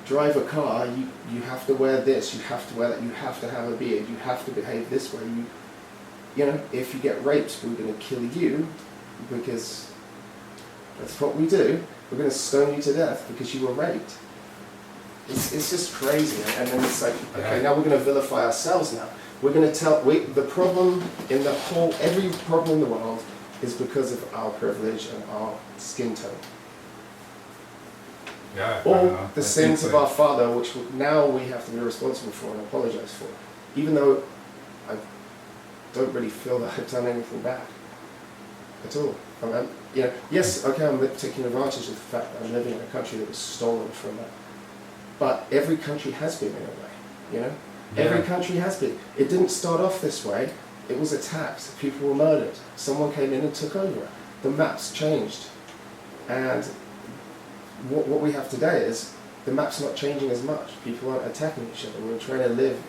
drive a car, you have to wear this, you have to wear that, you have to have a beard, you have to behave this way, if you get raped, we're going to kill you, because that's what we do, we're going to stone you to death because you were raped. It's just crazy, and then it's like, okay, now we're going to vilify ourselves now. We're going to tell, the problem in every problem in the world is because of our privilege and our skin tone. Yeah, Or the sins of our father, which now we have to be responsible for and apologize for. Even though I don't really feel that I've done anything bad at all. Yes, okay, I'm taking advantage of the fact that I'm living in a country that was stolen from that. But every country has been in a way, Yeah. Every country has been. It didn't start off this way. It was attacked. People were murdered. Someone came in and took over. The maps changed. And what we have today is the map's not changing as much. People aren't attacking each other. We're trying to live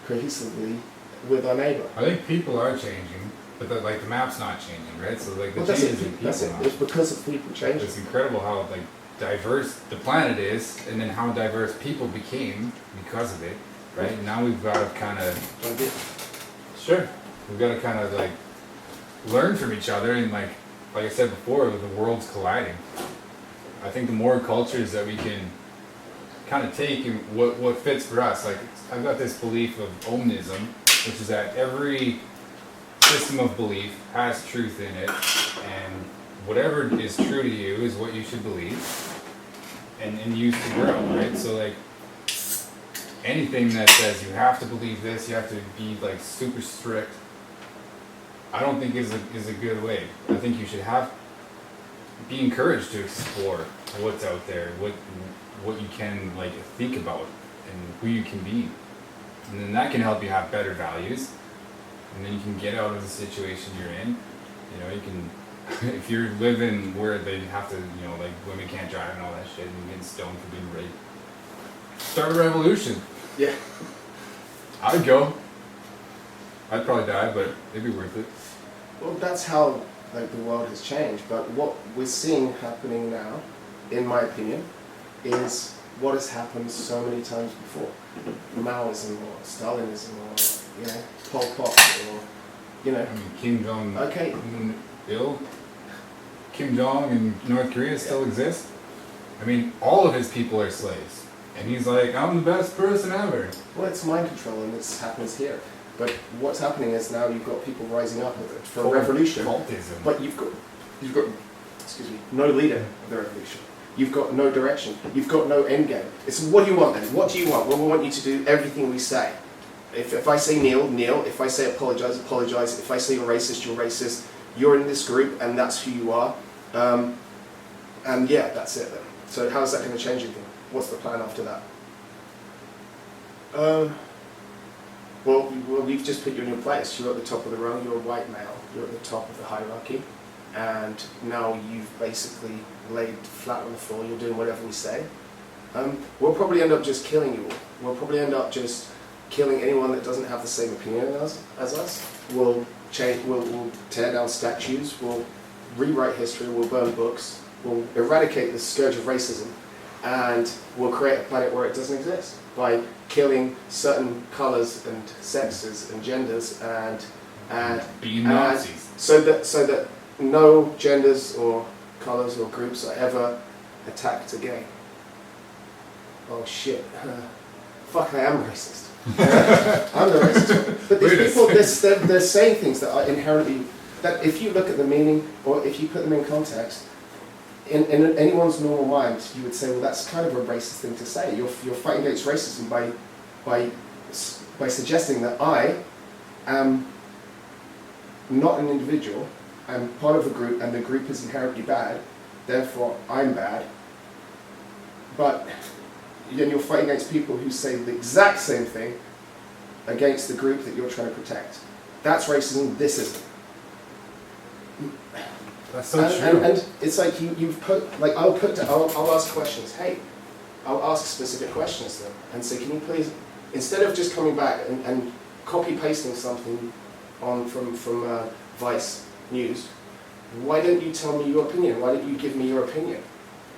cohesively with our neighbor. I think people are changing, but the map's not changing, right? So the change is in people. That's it. It's because of people changing. It's incredible how diverse the planet is, and then how diverse people became because of it. Right, now we've got to kind of, we've got to kind of learn from each other, and like I said before, the world's colliding. I think the more cultures that we can kind of take and what fits for us, I've got this belief of omism, which is that every system of belief has truth in it, and whatever is true to you is what you should believe and use to grow, right? So anything that says you have to believe this, you have to be super strict, I don't think is a good way. I think you should be encouraged to explore what's out there, what you can think about, and who you can be. And then that can help you have better values. And then you can get out of the situation you're in. You know, you can, if you're living where they have to, you know, like women can't drive and all that shit, and you're getting stoned for being raped, start a revolution. Yeah. I'd go. I'd probably die, but it'd be worth it. Well, that's how like the world has changed. But what we're seeing happening now, in my opinion, is what has happened so many times before. Maoism or Stalinism or, you know, Pol Pot or, you know. I mean, Kim Jong Okay. Il, Kim Jong in North Korea still exists. I mean, all of his people are slaves. And he's like, I'm the best person ever. Well, it's mind control, and this happens here. But what's happening is now you've got people rising up for a revolution. Cultism. But you've got, excuse me, no leader of the revolution. You've got no direction. You've got no end game. It's what do you want then? What do you want? Well, we want you to do everything we say. If I say kneel, kneel. If I say apologize, apologize. If I say you're racist, you're racist. You're in this group, and that's who you are. And yeah, that's it then. So how's that going to change anything? What's the plan after that? Well, we've just put you in your place. You're at the top of the rung. You're a white male. You're at the top of the hierarchy. And now you've basically laid flat on the floor. You're doing whatever we say. We'll probably end up just killing you all. We'll probably end up just killing anyone that doesn't have the same opinion as us. We'll tear down statues. We'll rewrite history. We'll burn books. We'll eradicate the scourge of racism. And we'll create a planet where it doesn't exist by killing certain colours and sexes and genders and being Nazis. So that no genders or colours or groups are ever attacked again. Oh shit. Fuck, I am racist. I'm the racist one. But these people, they're saying things that are inherently, that if you look at the meaning or if you put them in context, in anyone's normal mind, you would say, well, that's kind of a racist thing to say. You're fighting against racism by suggesting that I am not an individual, I'm part of a group, and the group is inherently bad, therefore I'm bad. But then you're fighting against people who say the exact same thing against the group that you're trying to protect. That's racism, this isn't. That's so true. And it's like you've put, like I'll ask questions. Hey, I'll ask specific questions to them and say, can you please, instead of just coming back and copy pasting something from Vice News, why don't you tell me your opinion? Why don't you give me your opinion?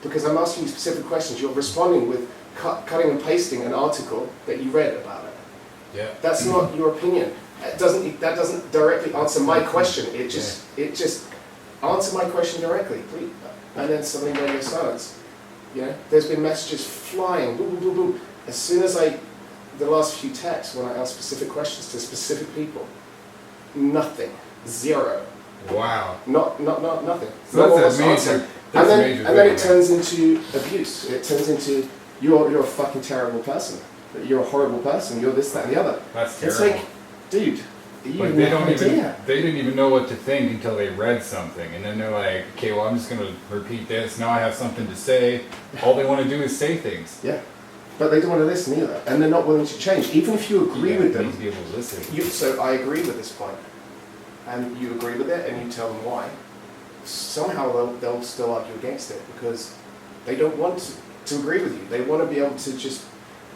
Because I'm asking you specific questions. You're responding with cutting and pasting an article that you read about it. Yeah. That's not your opinion. That doesn't directly answer my question. It just answer my question directly, please. And then suddenly radio silence. You know, there's been messages flying, boom, boom, boom, boom. As soon as the last few texts, when I ask specific questions to specific people, nothing, zero. Wow. Nothing. So that's a major. And then it turns into abuse. It turns into you're a fucking terrible person. You're a horrible person. You're this, that, and the other. That's terrible. It's like, dude. Like they didn't even know what to think until they read something, and then they're like, okay, well, I'm just gonna repeat this. Now I have something to say. All they want to do is say things. Yeah, but they don't want to listen either, and they're not willing to change. Even if you agree with them, need to be able to listen. So I agree with this point, and you agree with it, and you tell them why. Somehow they'll still argue against it because they don't want to agree with you. They want to be able to just.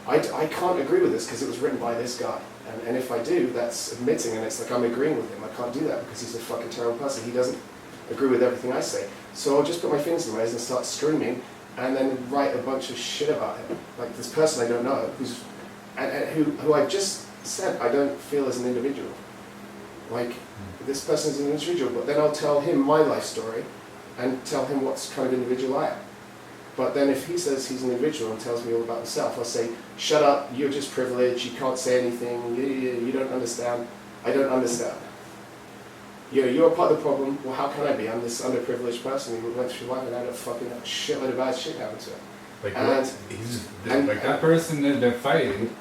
I can't agree with this because it was written by this guy. And if I do, that's admitting, and it's like I'm agreeing with him. I can't do that because he's a fucking terrible person. He doesn't agree with everything I say. So I'll just put my fingers in my ears and start screaming, and then write a bunch of shit about him. Like this person I don't know, who I've just said I don't feel as an individual. Like this person's an individual, but then I'll tell him my life story, and tell him what kind of individual I am. But then if he says he's an individual and tells me all about himself, I'll say, shut up, you're just privileged, you can't say anything, you don't understand. I don't understand. You're part of the problem. Well, how can I be? I'm this underprivileged person who went through life and had a fucking shitload of bad shit happen to him. Like that person that they're fighting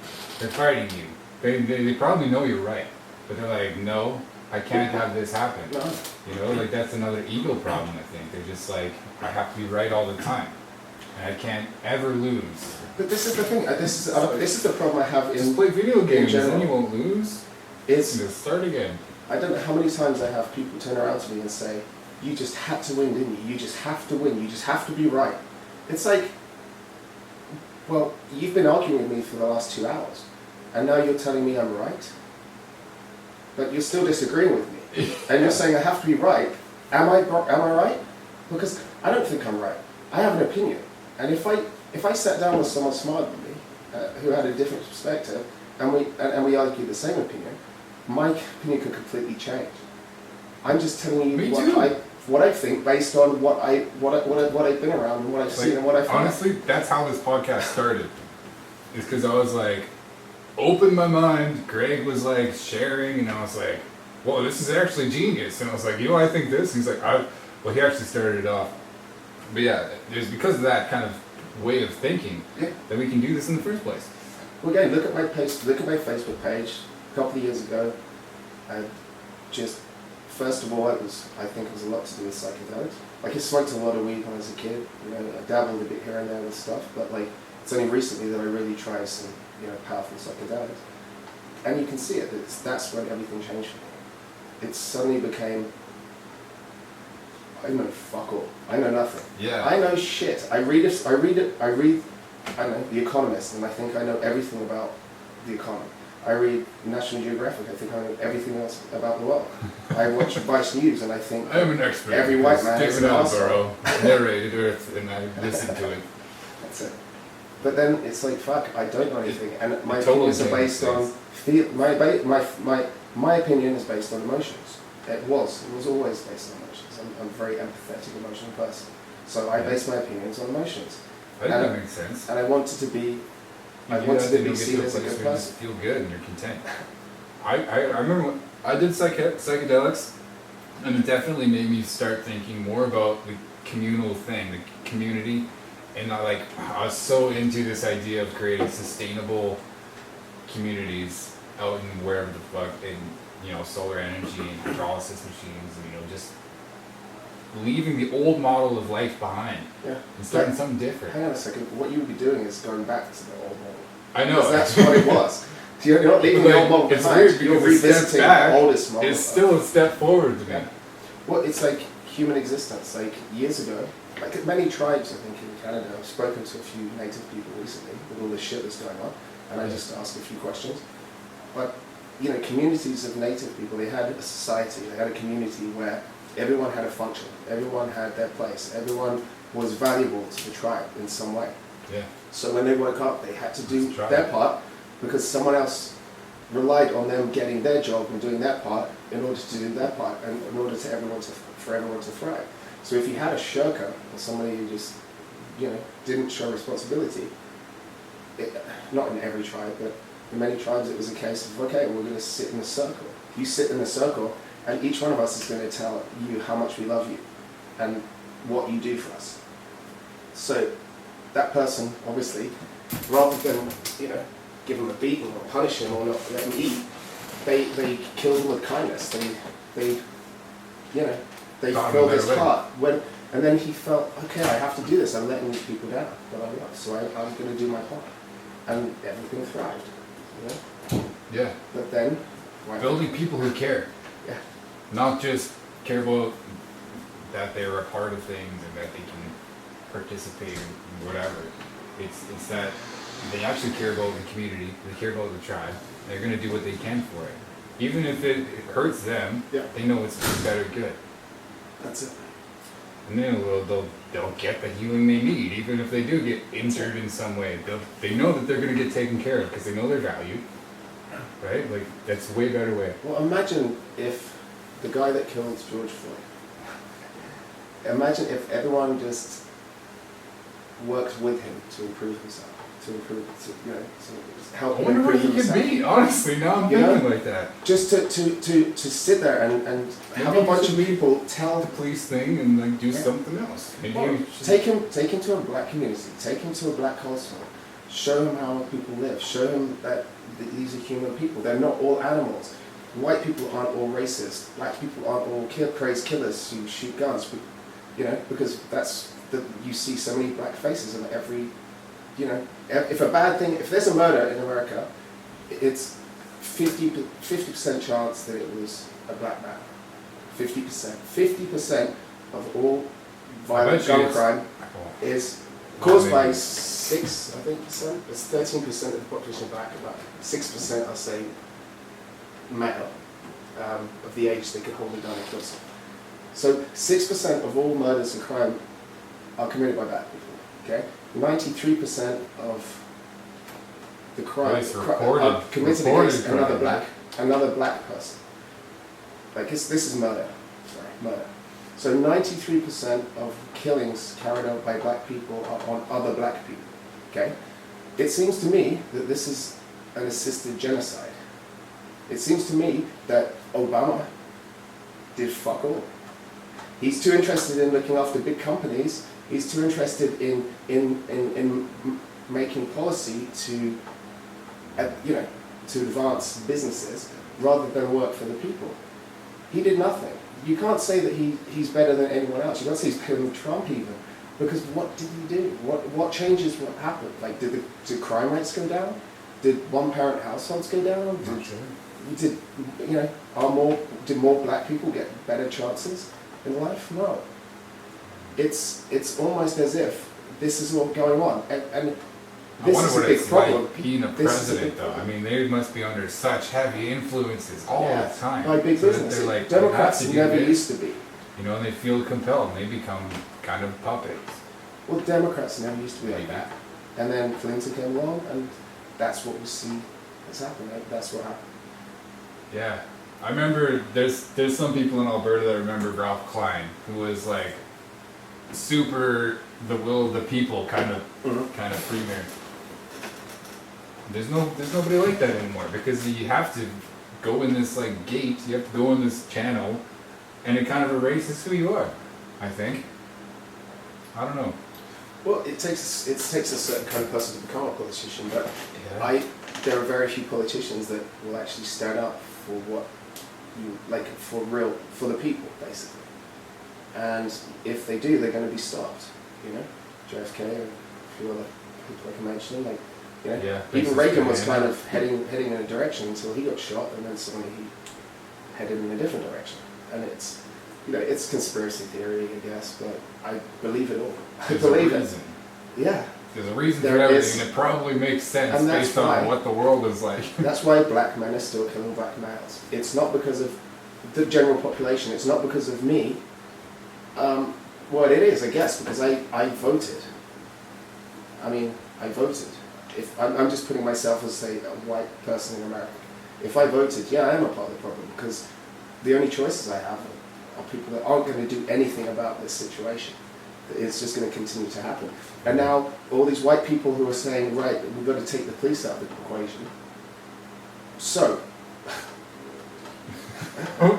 you. They probably know you're right, but they're like, no, I can't have this happen. No. You know, like that's another ego problem. I think they're just like, I have to be right all the time. and I can't ever lose. But this is the thing. This is the problem I have Just in play video games, general. and you won't lose. It's Just start again. I don't know how many times I have people turn around to me and say, "You just had to win, didn't you? You just have to win. You just have to be right." It's like, well, you've been arguing with me for the last 2 hours, and now you're telling me I'm right, but you're still disagreeing with me, and you're saying I have to be right. Am I right? Because I don't think I'm right. I have an opinion, and if I sat down with someone smarter than me, who had a different perspective, and we argued the same opinion, my opinion could completely change. I'm just telling you what I think based on what I've been around and what I've seen and what I've honestly, that's how this podcast started. Is because I was like, opened my mind. Greg was like sharing, and I was like, "Whoa, this is actually genius." And I was like, I think this. And he's like, well, he actually started it off. But yeah, it's because of that kind of way of thinking that we can do this in the first place. Well, again, look at my Facebook page. A couple of years ago, I just, first of all, I think it was a lot to do with psychedelics. Like, I smoked a lot of weed when I was a kid. I dabbled a bit here and there with stuff, but like, it's only recently that I really tried some, powerful psychedelics. And you can see it. That's when everything changed for me. It suddenly became, I know fuck all. I know nothing. Yeah. I know shit. I read, I know, The Economist, and I think I know everything about the economy. I read National Geographic, I think I know everything else about the world. I watch Vice News, and I think I am an expert. every white man is David an asshole. Attenborough narrated Earth, and I listened to it. That's it. But then it's like, fuck, I don't know anything, and my totally opinions are based on my opinion is based on emotions. It was always based on emotions. I'm a very empathetic, emotional person, so I base my opinions on emotions. I think that makes sense. And I wanted to be. I wanted to be seen as a good person. Feel good and you're content. I remember when I did psychedelics, and it definitely made me start thinking more about the communal thing, the community, and I was so into this idea of creating sustainable communities out in wherever the fuck, in solar energy and hydrolysis machines, and just leaving the old model of life behind and starting something different. Hang on a second. What you would be doing is going back to the old model. I know. Because that's what it was. You're not leaving the old model behind. Weird you're because revisiting the oldest model. It's still a step forward to me. Yeah. Well, it's like human existence. Like years ago, like many tribes, I think, in Canada, I've spoken to a few native people recently with all this shit that's going on, and I just asked a few questions. But, communities of native people, they had a society, they had a community where everyone had a function, everyone had their place, everyone was valuable to the tribe in some way. Yeah. So when they woke up, they had to do their part because someone else relied on them getting their job and doing their part in order to do their part and in order for everyone to thrive. So if you had a shirker or somebody who just, didn't show responsibility, not in every tribe, but in many tribes it was a case of, okay, we're going to sit in a circle. You sit in a circle, and each one of us is going to tell you how much we love you and what you do for us. So that person, obviously, rather than, give him a beating or punish him or not let him eat, they killed him with kindness. They filled his heart. And then he felt, okay, I have to do this. I'm letting these people down that I love, so I'm going to do my part. And everything thrived. Yeah. But then... building people who care. Yeah. Not just care about that they're a part of things and that they can participate in whatever. It's that they actually care about the community, they care about the tribe, and they're going to do what they can for it. Even if it hurts them, they know it's for better good. That's it. And then they'll get the healing they need, even if they do get injured in some way. They know that they're going to get taken care of because they know their value. Right? Like, that's a way better way. Well, imagine if the guy that killed George Floyd, imagine if everyone just worked with him to improve himself, to help him improve himself. I wonder what he could be, honestly, now I'm thinking like that. Just to sit there and have a bunch of people tell the police thing and do something else. Well, take him to a black community, take him to a black household, show him how people live, show him that these are human people, they're not all animals. White people aren't all racist, black people aren't all crazy killers who shoot guns, because that's that you see so many black faces in every, you know, if there's a murder in America, it's 50% chance that it was a black man. 50% of all violent gun crime is caused by 6%. It's 13% of the population black, about 6% are say male, of the age they could hold a gun and kill someone. So 6% of all murders and crime are committed by black people. Okay, 93% of the crime are committed against another black person. Like this is murder. Sorry, murder. So 93% of killings carried out by black people are on other black people. Okay, it seems to me that this is an assisted genocide. It seems to me that Obama did fuck all. He's too interested in looking after big companies. He's too interested in making policy to advance businesses rather than work for the people. He did nothing. You can't say that he's better than anyone else. You can't say he's better than Trump even, because what did he do? What changes? What happened? Like did crime rates go down? Did one-parent households go down? Did more black people get better chances in life? No. It's almost as if this is all going on, and this is a big problem. Like being a president, though. I mean, they must be under such heavy influences all the time. By big business. They're like, Democrats never used to be. You know, and they feel compelled, and they become kind of puppets. Well, Democrats never used to be like that. And then Clinton came along, and that's what we see has happened. Right? That's what happened. Yeah. I remember there's some people in Alberta that remember Ralph Klein, who was like super the will of the people kind of premier. There's nobody like that anymore, because you have to go in this like gate, you have to go in this channel, and it kind of erases who you are, I think. I don't know. Well, it takes a certain kind of person to become a politician, but there are very few politicians that will actually stand up for what you like, for the people, basically. And if they do, they're going to be stopped. You know, JFK and a few other people I can mention, like. You know, even Reagan was kind of heading in a direction until he got shot, and then suddenly he headed in a different direction. And it's conspiracy theory, I guess, but I believe it all. I believe it. Yeah. There's a reason for everything, and it probably makes sense based on what the world is like. That's why black men are still killing black males. It's not because of the general population. It's not because of me. Well, it is, I guess, because I voted. I mean, I voted. If I'm just putting myself as, say, a white person in America. If I voted, I am a part of the problem, because the only choices I have are people that aren't going to do anything about this situation. It's just going to continue to happen. And now all these white people who are saying, right, we've got to take the police out of the equation. So.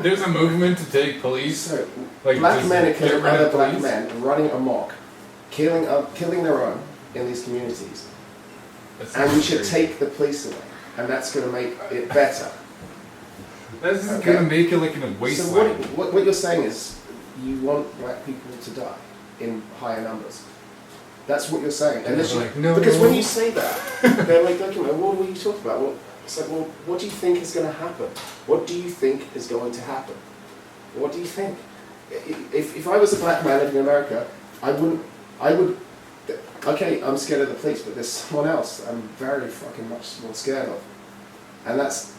There's a movement to take police. So, like, black men are killing other black men, running amok, killing their own in these communities. And we should take the police away, and that's going to make it better. That's just going to make it like in a wasteland. So what you're saying is you want black people to die in higher numbers. That's what you're saying. And like, no. Because when you say that, they're like, okay, what were you talking about? Well, it's like, well, what do you think is going to happen? What do you think is going to happen? What do you think? If I was a black man living in America, I would. Okay, I'm scared of the police, but there's someone else I'm very fucking much more scared of, and that's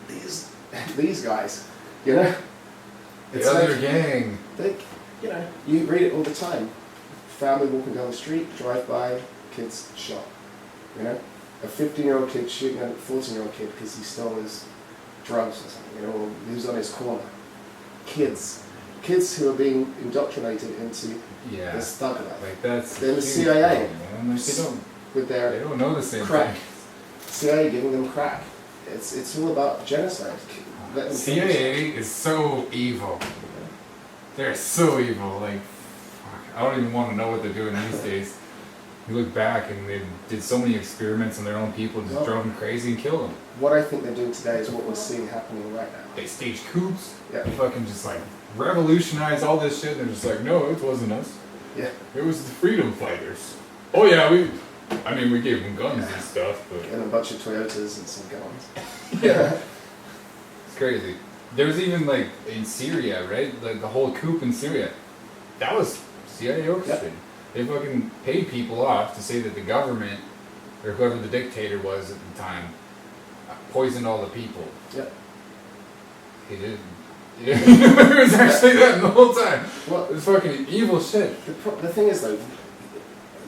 these guys. You know, it's the other gang. You read it all the time. Family walking down the street, drive by, kids shot. You know, a 15-year-old kid shooting at a 14-year-old kid because he stole his drugs or something. You know, or he was on his corner. Kids who are being indoctrinated into this thug life. Like that's they're the CIA. Like they don't know the same crack. thing. CIA giving them crack. It's all about genocide. CIA is so evil. They're so evil. Like, fuck, I don't even want to know what they're doing these days. You look back and they did so many experiments on their own people and just drove them crazy and killed them. What I think they're doing today is what we're seeing happening right now. They staged coups. They fucking just like revolutionize all this shit. They're just like, no, it wasn't us. Yeah. It was the freedom fighters. Oh yeah, we gave them guns and stuff, but And a bunch of Toyotas and some guns. yeah, it's crazy. There was even like in Syria, right? Like the whole coup in Syria, that was CIA orchestrated. They fucking paid people off to say that the government or whoever the dictator was at the time poisoned all the people. Yep. He did. Yeah, it was actually that the whole time. Well, It's fucking evil shit. the thing is though,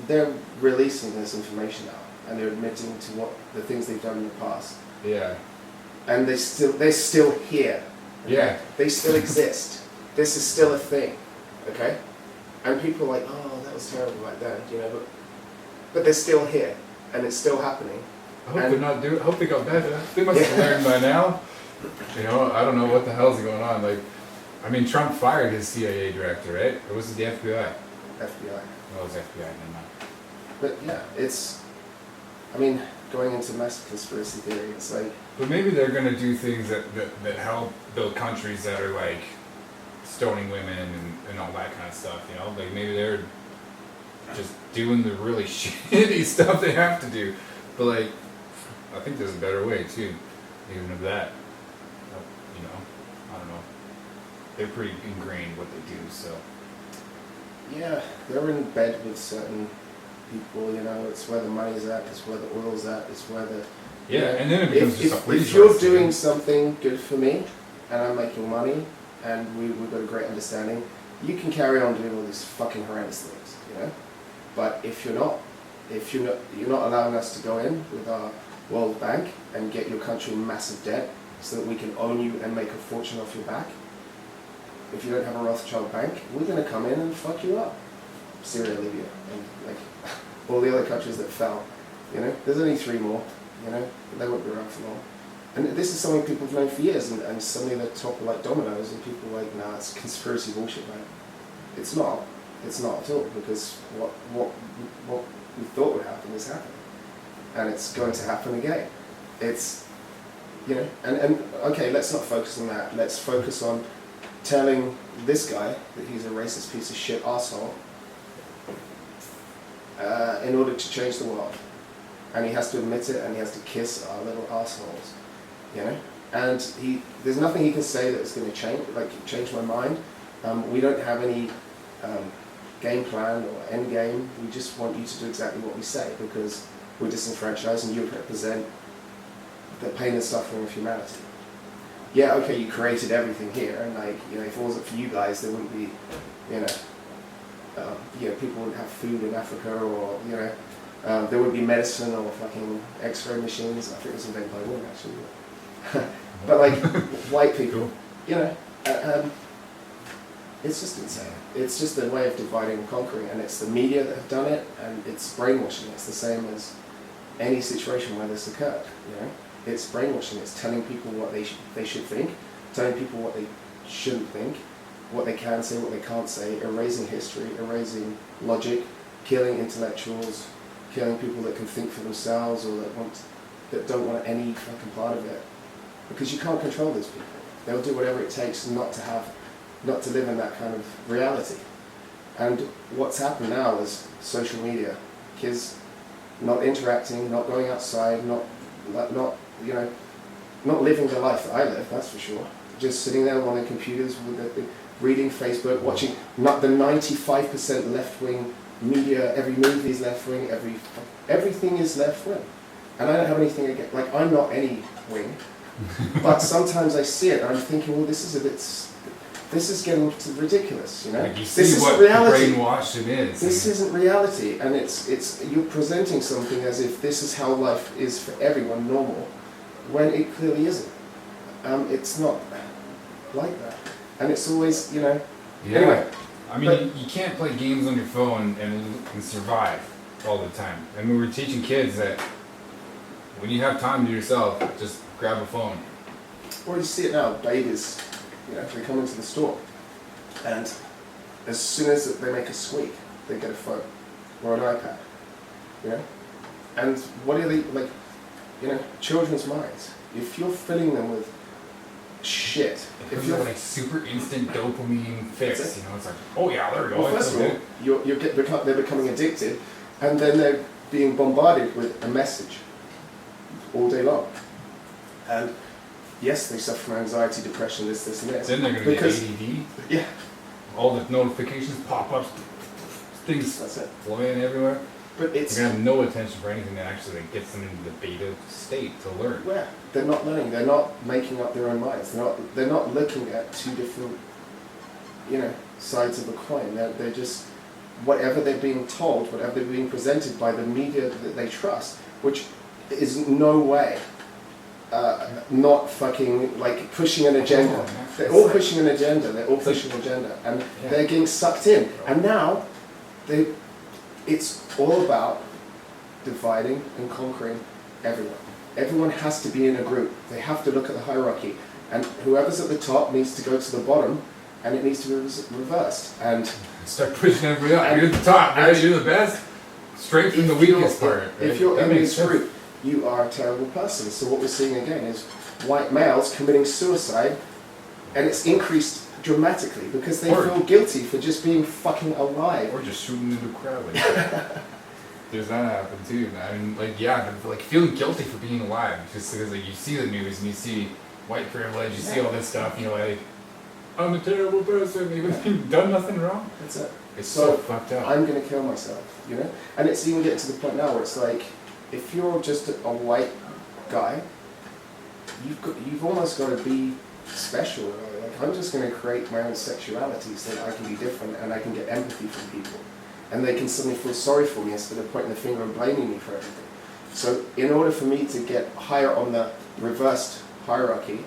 they're releasing this information now, and they're admitting to what the things they've done in the past, Yeah. and they're still here. Okay? Yeah. They still exist. This is still a thing, okay? And people are like, oh, that was terrible like that, you know, but they're still here, and it's still happening. I hope they're not doing. I hope they got better. They must have learned by now. You know, I don't know what the hell's going on. Like, I mean, Trump fired his CIA director, right? Or was it the FBI? FBI. Oh, it was FBI. Never mind. But yeah, I mean, going into massive conspiracy theory, it's like, But maybe they're gonna do things that help build countries that are like stoning women and all that kind of stuff. You know, like maybe they're just doing the really shitty stuff they have to do. But like, I think there's a better way too, even of that. You know, I don't know. They're pretty ingrained what they do, so. yeah, they're in bed with certain people, you know, it's where the money's at, it's where the oil's at, it's where the... Yeah, you know, and then it becomes just a police if you're race, doing too. something good for me, and I'm making money, and we've got a great understanding, you can carry on doing all these fucking horrendous things, you know? But if you're not allowing us to go in with our World Bank and get your country in massive debt so that we can own you and make a fortune off your back, if you don't have a Rothschild bank, we're going to come in and fuck you up. Syria, Libya, and like all the other countries that fell, you know? There's only 3 more, you know? They won't be around for long. And this is something people have known for years, and suddenly they're top like dominoes, and people are like, nah, it's conspiracy bullshit, man. It's not. It's not at all, because what we thought would happen is happening. And it's going to happen again. It's, you know, and okay, let's not focus on that. Let's focus on telling this guy that he's a racist piece of shit arsehole in order to change the world. And he has to admit it, and he has to kiss our little arseholes, you know? And there's nothing he can say that's going to change my mind. We don't have any game plan or end game. We just want you to do exactly what we say, because we're disenfranchised and you represent the pain and suffering of humanity. Yeah, okay, you created everything here, and like, you know, if it wasn't for you guys, there wouldn't be, you know, people wouldn't have food in Africa, or, you know, there would be medicine or fucking X-ray machines. I think it was invented by women, actually. But like, white people, you know, it's just insane. It's just a way of dividing and conquering, and it's the media that have done it, and it's brainwashing. It's the same as any situation where this occurred, you know. It's brainwashing. It's telling people what they should think, telling people what they shouldn't think, what they can say, what they can't say, erasing history, erasing logic, killing intellectuals, killing people that can think for themselves or that don't want any fucking part of it. Because you can't control those people. They'll do whatever it takes not to live in that kind of reality. And what's happened now is social media. Kids not interacting, not going outside, not living the life that I live, that's for sure. Just sitting there on their computers, reading Facebook, watching not the 95% left-wing media. Every movie is left-wing, everything is left-wing. And I don't have anything against, like, I'm not any wing, but sometimes I see it and I'm thinking, well, this is getting ridiculous, you know? Like you see this what isn't reality. brainwashed it is. This isn't reality, and it's you're presenting something as if this is how life is for everyone, normal, when it clearly isn't. It's not like that, and it's always, you know. Yeah. Anyway, I mean, you can't play games on your phone and survive all the time. And we were teaching kids that when you have time to yourself, just grab a phone. well, you see it now. Babies, you know, they come into the store, and as soon as they make a squeak, they get a phone or an iPad, you know. And what are they like? You know, children's minds. If you're filling them with shit. If you're like super instant dopamine fix, That's it. you know, it's like, oh yeah, there we go. Well, it's first so of all, good. they're becoming addicted, and then they're being bombarded with a message all day long. And yes, they suffer from anxiety, depression, this, and this. Then they're going to get ADD. Yeah. All the notifications, pop-ups, things That's it. flying everywhere. But it's They're going to have no attention for anything that actually like, gets them into the beta state to learn. where they're not learning. They're not making up their own minds. They're not looking at two different, sides of a coin. They're just whatever they're being told, whatever they're being presented by the media that they trust, which is no way not fucking like pushing an agenda. They're all pushing an agenda. They're all pushing an agenda, and they're getting sucked in. And now, it's all about dividing and conquering everyone. Everyone has to be in a group. They have to look at the hierarchy, and whoever's at the top needs to go to the bottom, and it needs to be reversed. And start pushing everybody up. You're at the top, right? You're the best. Straight from the weakest part. Right? If you're that in makes this sense. group, you are a terrible person. So what we're seeing again is white males committing suicide, and it's increased dramatically because they feel guilty for just being fucking alive. Or just shooting into the crowd. Like there's that happen too, man. I mean, like feeling guilty for being alive, just because like you see the news and you see white privilege, you see all this stuff, like I'm a terrible person, even if you've done nothing wrong. That's it. It's so fucked up. I'm gonna kill myself, And it's even getting to the point now where it's like, if you're just a white guy, you've almost got to be special. Like I'm just gonna create my own sexuality so that I can be different and I can get empathy from people, and they can suddenly feel sorry for me instead of pointing the finger and blaming me for everything. So in order for me to get higher on the reversed hierarchy,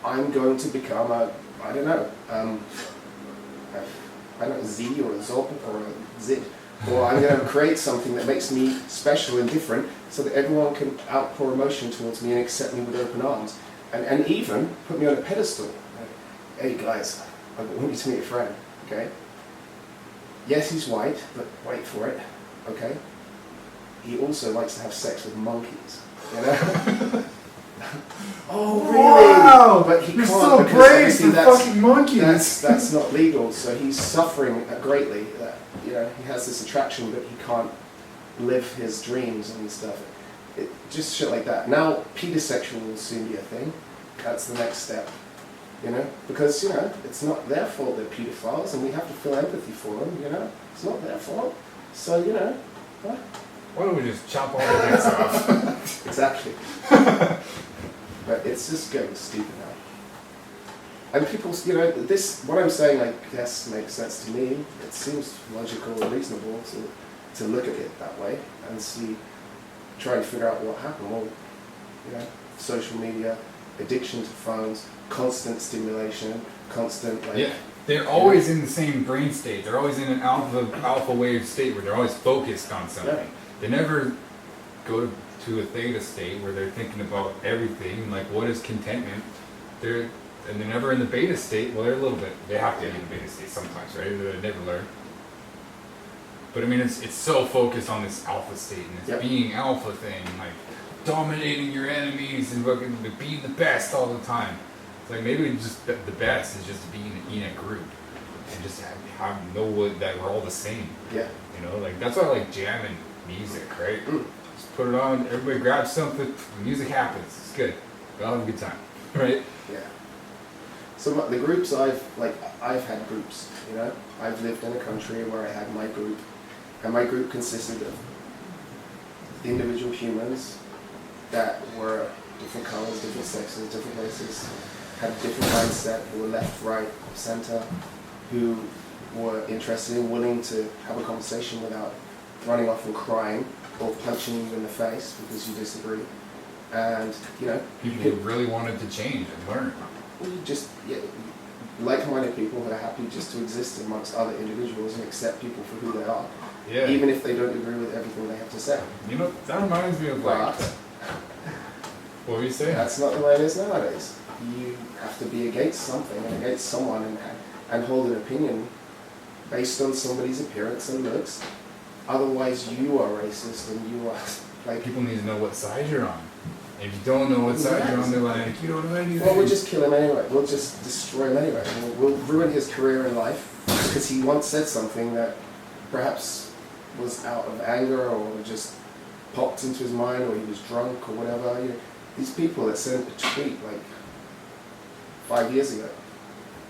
I'm going to become a Z or a Zob or a Zid. Or I'm going to create something that makes me special and different so that everyone can outpour emotion towards me and accept me with open arms. And even put me on a pedestal. Hey guys, I want you to meet a friend, okay? Yes, he's white, but wait for it, okay? He also likes to have sex with monkeys, Oh, really? Wow! But he You're can't so because brave obviously for fucking monkeys. That's not legal, so he's suffering greatly. He has this attraction, but he can't live his dreams and stuff. Just shit like that. Now, pedosexual will soon be a thing. That's the next step. Because it's not their fault they're pedophiles, and we have to feel empathy for them. It's not their fault. So Why don't we just chop all the dicks off? Exactly. But it's just getting stupid now. And people, what I'm saying, I guess, makes sense to me. It seems logical and reasonable to look at it that way and try and figure out what happened. Well, social media, addiction to phones, constant stimulation, constant they're always in the same brain state. They're always in an alpha wave state where they're always focused on something. Yeah. They never go to a theta state where they're thinking about everything, like what is contentment. They're never in the beta state. Well, they're a little bit. They have to be in the beta state sometimes, right? They never learn. But I mean, it's so focused on this alpha state and this being alpha thing, like dominating your enemies and fucking being the best all the time. It's like maybe just the best is just being in a group and just know that we're all the same. Yeah. Like that's why I like jamming music, right? Just put it on, everybody grabs something, music happens. It's good. We all have a good time, right? Yeah. So the groups I've had groups, I've lived in a country where I had my group, and my group consisted of individual humans that were different colors, different sexes, different races, had a different mindset, who were left, right, center, who were interested and willing to have a conversation without running off and crying or punching you in the face because you disagree. And, people who really wanted to change and learn. Like-minded people that are happy just to exist amongst other individuals and accept people for who they are. Yeah. Even if they don't agree with everything they have to say. That reminds me of what were you saying? That's not the way it is nowadays. You have to be against something and against someone and hold an opinion based on somebody's appearance and looks. Otherwise, you are racist and you are people need to know what side you're on. If you don't know what's out, you're on the line. You don't know anything. Well, we'll just kill him anyway. We'll just destroy him anyway. We'll ruin his career in life because he once said something that perhaps was out of anger or just popped into his mind, or he was drunk or whatever. You know, these people that sent a tweet like 5 years ago.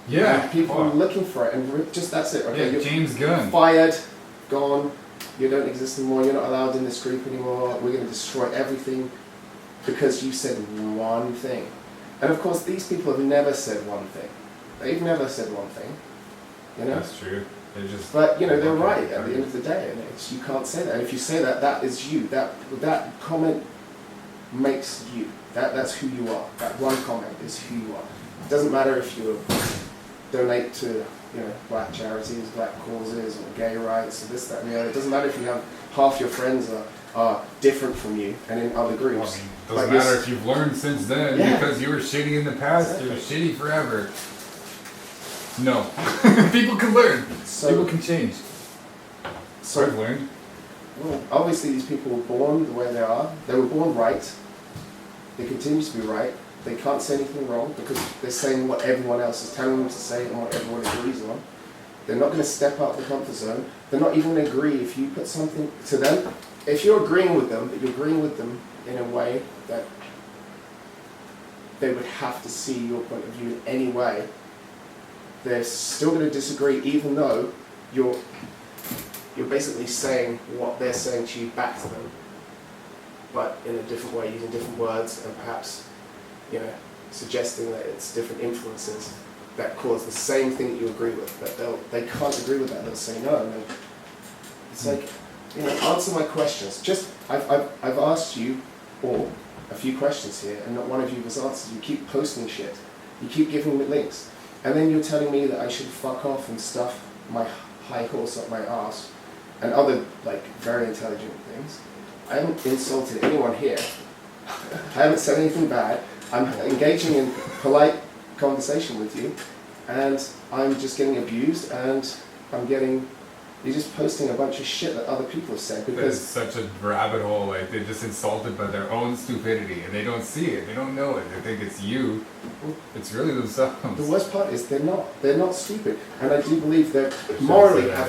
Yeah. And people were looking for it, and just that's it. Okay, Yeah, you're James Gunn. fired, gone. You don't exist anymore. You're not allowed in this group anymore. We're going to destroy everything because you said one thing. And of course, these people have never said one thing. They've never said one thing. You know. That's true. But you know, they're right at the end of the day, and you can't say that. And if you say that, that is you. That comment makes you. That's who you are. That one comment is who you are. It doesn't matter if you donate to black charities, black causes, or gay rights, or this, that, and the other. It doesn't matter if you have half your friends are different from you and in other groups. Well, doesn't matter if you've learned since then, because you were shitty in the past. You're shitty forever. No. People can learn. People can change. So I've learned. Well, obviously these people were born the way they are. They were born right. They continue to be right. They can't say anything wrong because they're saying what everyone else is telling them to say and what everyone agrees on. They're not going to step out the comfort zone. They're not even going to agree if you put something to them. If you're agreeing with them, but you're agreeing with them in a way that they would have to see your point of view in any way, they're still going to disagree, even though you're basically saying what they're saying to you back to them, but in a different way, using different words, and perhaps, suggesting that it's different influences that cause the same thing that you agree with. But they can't agree with that. They'll say no. It's like, answer my questions. I've asked you all a few questions here, and not one of you has answered. You keep posting shit. You keep giving me links. And then you're telling me that I should fuck off and stuff my high horse up my ass and other, very intelligent things. I haven't insulted anyone here. I haven't said anything bad. I'm engaging in polite conversation with you, and I'm just getting abused, and you're just posting a bunch of shit that other people have said because it's such a rabbit hole. They're just insulted by their own stupidity, and they don't see it. They don't know it. They think it's you. It's really themselves. The worst part is they're not stupid, and I do believe they're morally no,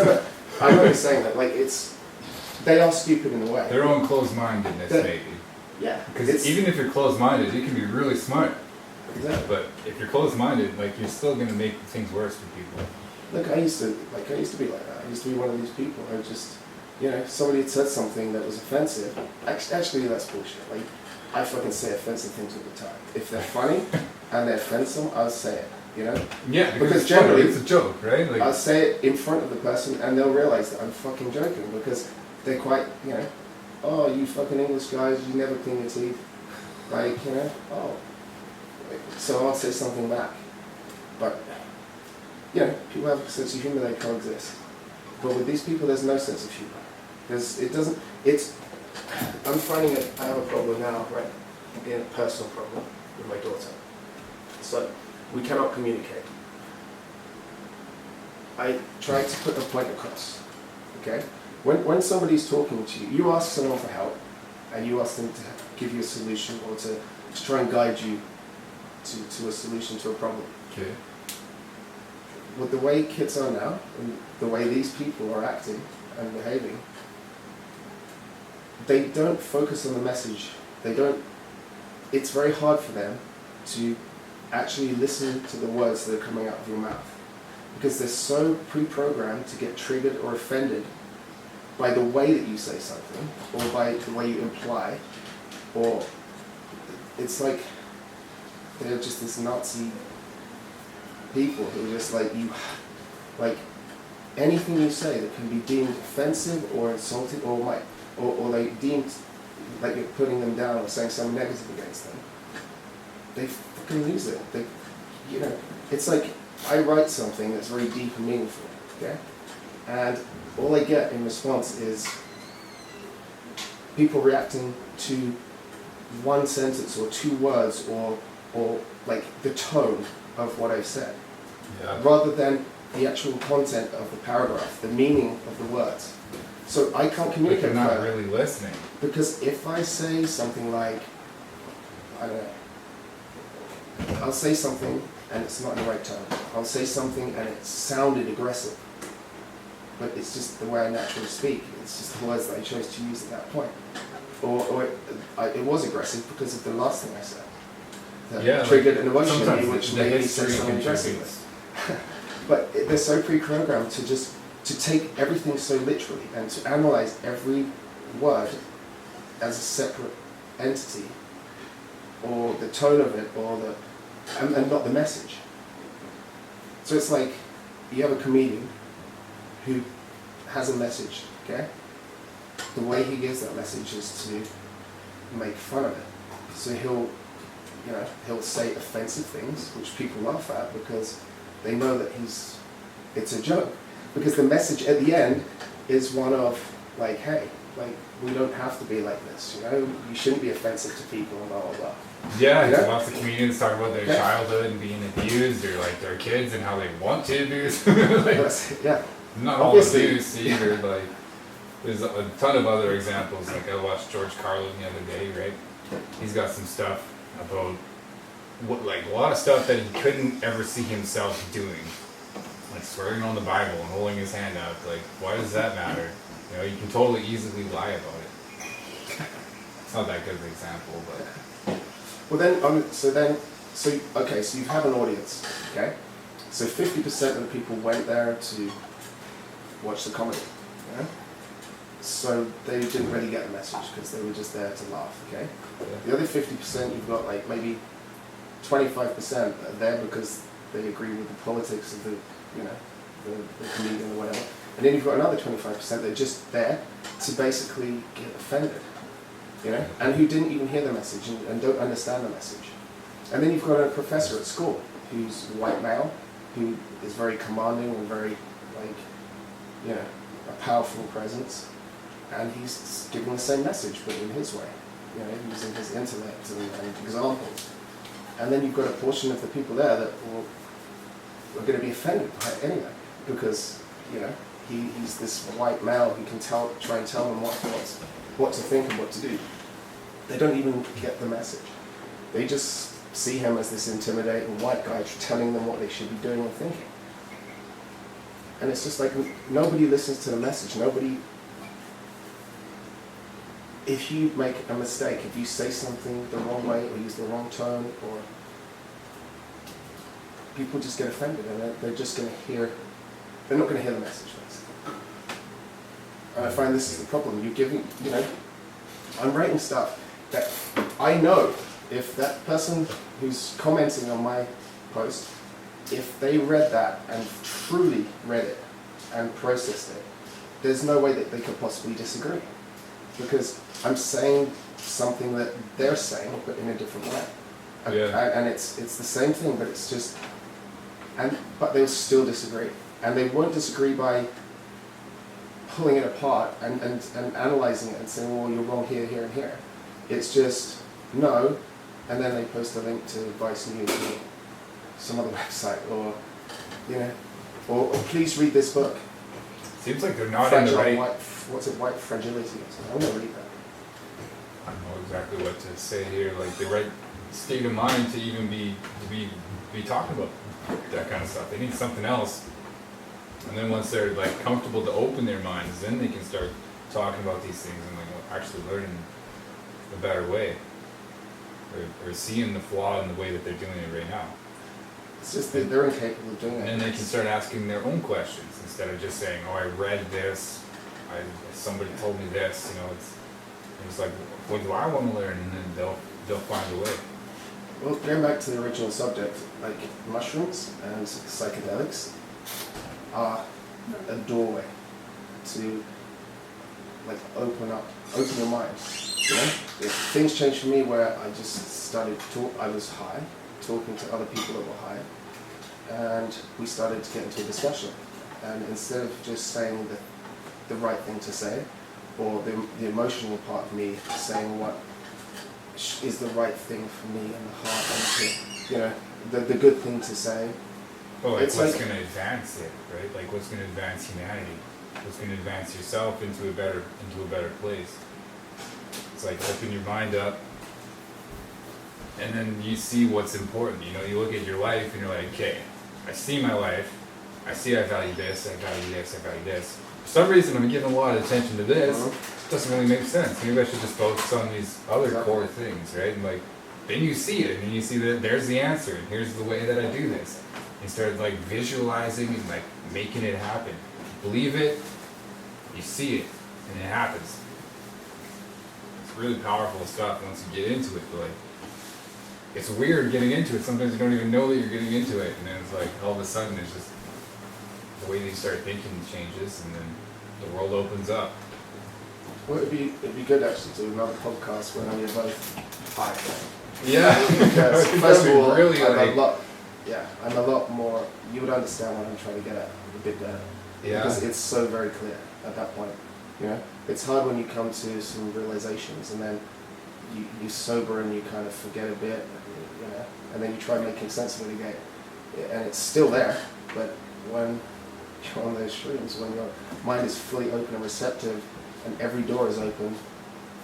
but I know you're saying that. They are stupid in a way. Their own closed-mindedness, maybe. Yeah. Because even if you're closed-minded, you can be really smart. Exactly. But if you're closed-minded, you're still going to make things worse for people. Look, I used to be like that. I used to be one of these people. I just, somebody had said something that was offensive. Actually, that's bullshit. I fucking say offensive things all the time. If they're funny and they offend someone, I'll say it. Yeah, because generally it's a joke, right? I'll say it in front of the person, and they'll realize that I'm fucking joking because they're quite, oh, you fucking English guys, you never clean your teeth. Oh. So I'll say something back. But, people have a sense of humor, they coexist. But with these people, there's no sense of humor. I'm finding that I have a problem now, right? A personal problem with my daughter. So, we cannot communicate. I try to put a point across, okay? When somebody's talking to you, you ask someone for help, and you ask them to give you a solution or to try and guide you to a solution to a problem. Okay. With the way kids are now, and the way these people are acting and behaving, they don't focus on the message. It's very hard for them to actually listen to the words that are coming out of your mouth because they're so pre-programmed to get triggered or offended by the way that you say something or by the way you imply, or it's like they're just this Nazi people who are just anything you say that can be deemed offensive or insulting or they deemed like you're putting them down or saying something negative against them, they fucking lose it. It's like I write something that's very deep and meaningful, okay? And all I get in response is people reacting to one sentence or two words or the tone of what I've said, rather than the actual content of the paragraph, the meaning of the words. So I can't communicate. But you're not really listening. Because if I say something like, I don't know. I'll say something and it's not in the right tone. I'll say something and it sounded aggressive, but it's just the way I naturally speak. It's just the words that I chose to use at that point. Or it was aggressive because of the last thing I said. That triggered an emotion in me, which made me say something aggressive. But they're so pre-programmed to take everything so literally and to analyze every word as a separate entity, or the tone of it, and not the message. So it's like you have a comedian who has a message, okay? The way he gives that message is to make fun of it. So he'll say offensive things, which people laugh at because they know that it's a joke. Because the message at the end is one of, like, hey, like, we don't have to be like this, you shouldn't be offensive to people and blah, blah, blah. Yeah, lots of comedians talk about their childhood and being abused, or like their kids and how they want to abuse. Not all abuse either. Like, there's a ton of other examples. Like, I watched George Carlin the other day, right? He's got some stuff about a lot of stuff that he couldn't ever see himself doing, like swearing on the Bible and holding his hand out. Like, why does that matter? You can totally easily lie about it. It's not that good of an example, but. Well so you have an audience, okay? So 50% of the people went there to watch the comedy, So they didn't really get the message because they were just there to laugh, okay? Yeah. The other 50%, you've got like maybe 25% are there because they agree with the politics of the comedian or whatever. And then you've got another 25% that are just there to basically get offended. And who didn't even hear the message and don't understand the message. And then you've got a professor at school who's a white male, who is very commanding and very, a powerful presence, and he's giving the same message, but in his way, using his intellect and examples. And then you've got a portion of the people there that are going to be offended by it anyway, because, he's this white male who can try and tell them what to think and what to do. They don't even get the message. They just see him as this intimidating white guy telling them what they should be doing and thinking. And it's just like, nobody listens to the message. If you make a mistake, if you say something the wrong way or use the wrong tone, or people just get offended and they're just going to hear, they're not going to hear the message. And I find this is the problem. You're giving, I'm writing stuff that I know if that person who's commenting on my post, if they read that and truly read it and processed it, there's no way that they could possibly disagree. Because I'm saying something that they're saying, but in a different way. And it's the same thing, but it's just, but they'll still disagree. And they won't disagree by pulling it apart and analyzing it and saying, well, you're wrong here, here, and here. It's just, no, and then they post a link to Vice News or some other website, or please read this book. Seems like they're not in the right... White fragility or something. I want to read that. I don't know exactly what to say here, like the right state of mind to even be talking about that kind of stuff. They need something else. And then once they're like comfortable to open their minds, then they can start talking about these things and actually learning a better way, or seeing the flaw in the way that they're doing it right now. It's just that they're incapable of doing it. And then they can start asking their own questions instead of just saying, "Oh, I read this. Somebody told me this." It's like, what do I want to learn? And then they'll find a way. Well, going back to the original subject, like mushrooms and psychedelics are a doorway to open your mind. If things changed for me where I just started I was high, talking to other people that were high, and we started to get into a discussion. And instead of just saying the right thing to say, or the emotional part of me saying what is the right thing for me in the heart, and the good thing to say. Well, what's going to advance it, right? Like, what's going to advance humanity? What's going to advance yourself into a better place? It's like, open your mind up, and then you see what's important. You know, you look at your life and you're like, okay, I see my life, I see I value this, I value this, I value this. For some reason, I'm giving a lot of attention to this. It doesn't really make sense. Maybe I should just focus on these other core things, right? And like, then you see it, and you see that there's the answer, and here's the way that I do this. You start like visualizing and like making it happen. You believe it, you see it, and it happens. It's really powerful stuff once you get into it, but like, it's weird getting into it. Sometimes you don't even know that you're getting into it, and then it's like all of a sudden it's just the way that you start thinking changes, and then the world opens up. Well, it'd be good actually to do another podcast when you're both high. Yeah, Because first of all, really I'm a lot more. You would understand what I'm trying to get at a bit better. Yeah. Because it's so very clear at that point. You know, it's hard when you come to some realizations and then you sober and you kind of forget a bit. You know, and then you try making sense of it again, and it's still there. But when you're on those shrooms, when your mind is fully open and receptive, and every door is open,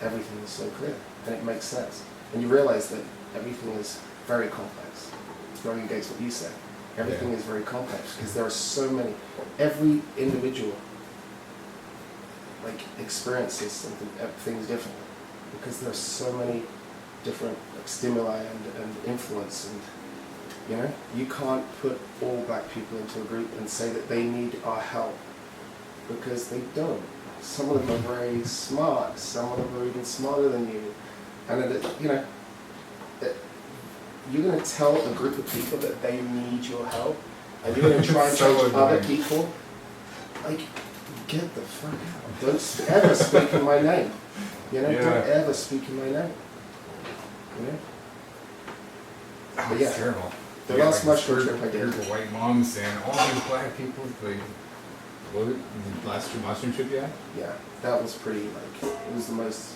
everything is so clear, and it makes sense. And you realize that everything is very complex. It's going against what you said. Everything is very complex because there are so many. Every individual like experiences something, things differently because there are so many different like, stimuli and influence, and you know you can't put all black people into a group and say that they need our help because they don't. Some of them are very smart. Some of them are even smarter than you. And you know, you're going to tell a group of people that they need your help, and you're going to try and change other people. Like, get the fuck out! Don't ever speak in my name. You know, don't ever speak in my name. You know. But yeah, terrible. The last mushroom trip I did. Here's a white mom saying all these black people like. What was it? The last mushroom trip you had? Yeah, that was pretty, like, it was the most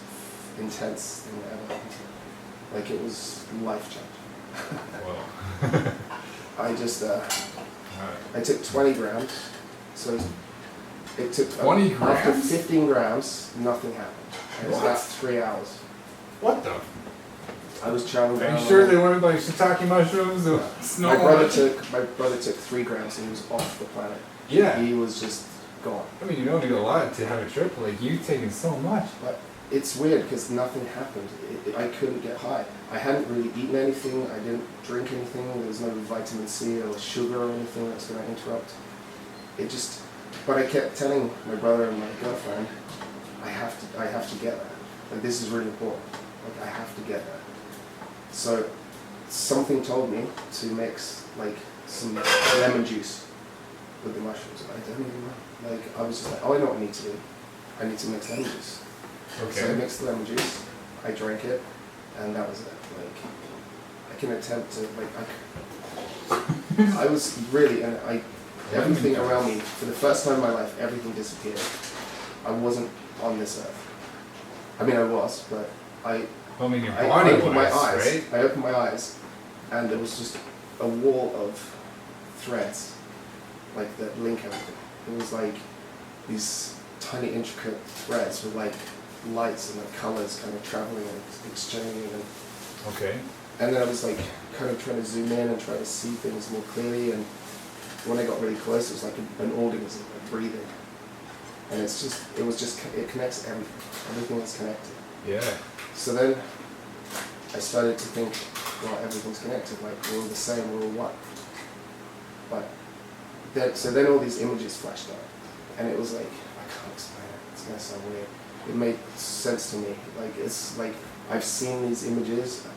intense thing that ever happened to me. Like, it was life-changing. Whoa. I just, I took 20 grams, so it took... 20 grams? After 15 grams, nothing happened. It was about 3 hours. What the? I was traveling down... Are you sure they weren't like shiitake mushrooms or snow? My brother took 3 grams and he was off the planet. Yeah. He was just gone. I mean, you don't need a lot to have a trip. Like, you've taken so much. But it's weird because nothing happened. I couldn't get high. I hadn't really eaten anything. I didn't drink anything. There was no vitamin C or sugar or anything that's going to interrupt. It just... But I kept telling my brother and my girlfriend, I have to get that. Like, this is really important. Like, I have to get that. So something told me to mix, like, some lemon juice with the mushrooms. I don't even know. Like, I was just like, oh, I know what I need to do. I need to mix lemon juice. Okay. So I mixed the lemon juice, I drank it, and that was it. Like, I can attempt to, like, I was really, and everything around me, for the first time in my life, everything disappeared. I wasn't on this earth. I mean, I was, but I opened my eyes. Right? I opened my eyes, and there was just a wall of threads, like that link everything. It was like these tiny intricate threads with like lights and like colors kind of traveling and exchanging. Okay. And then I was like kind of trying to zoom in and try to see things more clearly. And when I got really close, it was like an organism, like breathing. And it connects everything. Everything is connected. Yeah. So then I started to think, well, everything's connected. Like we're all the same. We're all one. But then all these images flashed up, and it was like, I can't explain it. It's gonna sound weird. It made sense to me. Like it's like I've seen these images,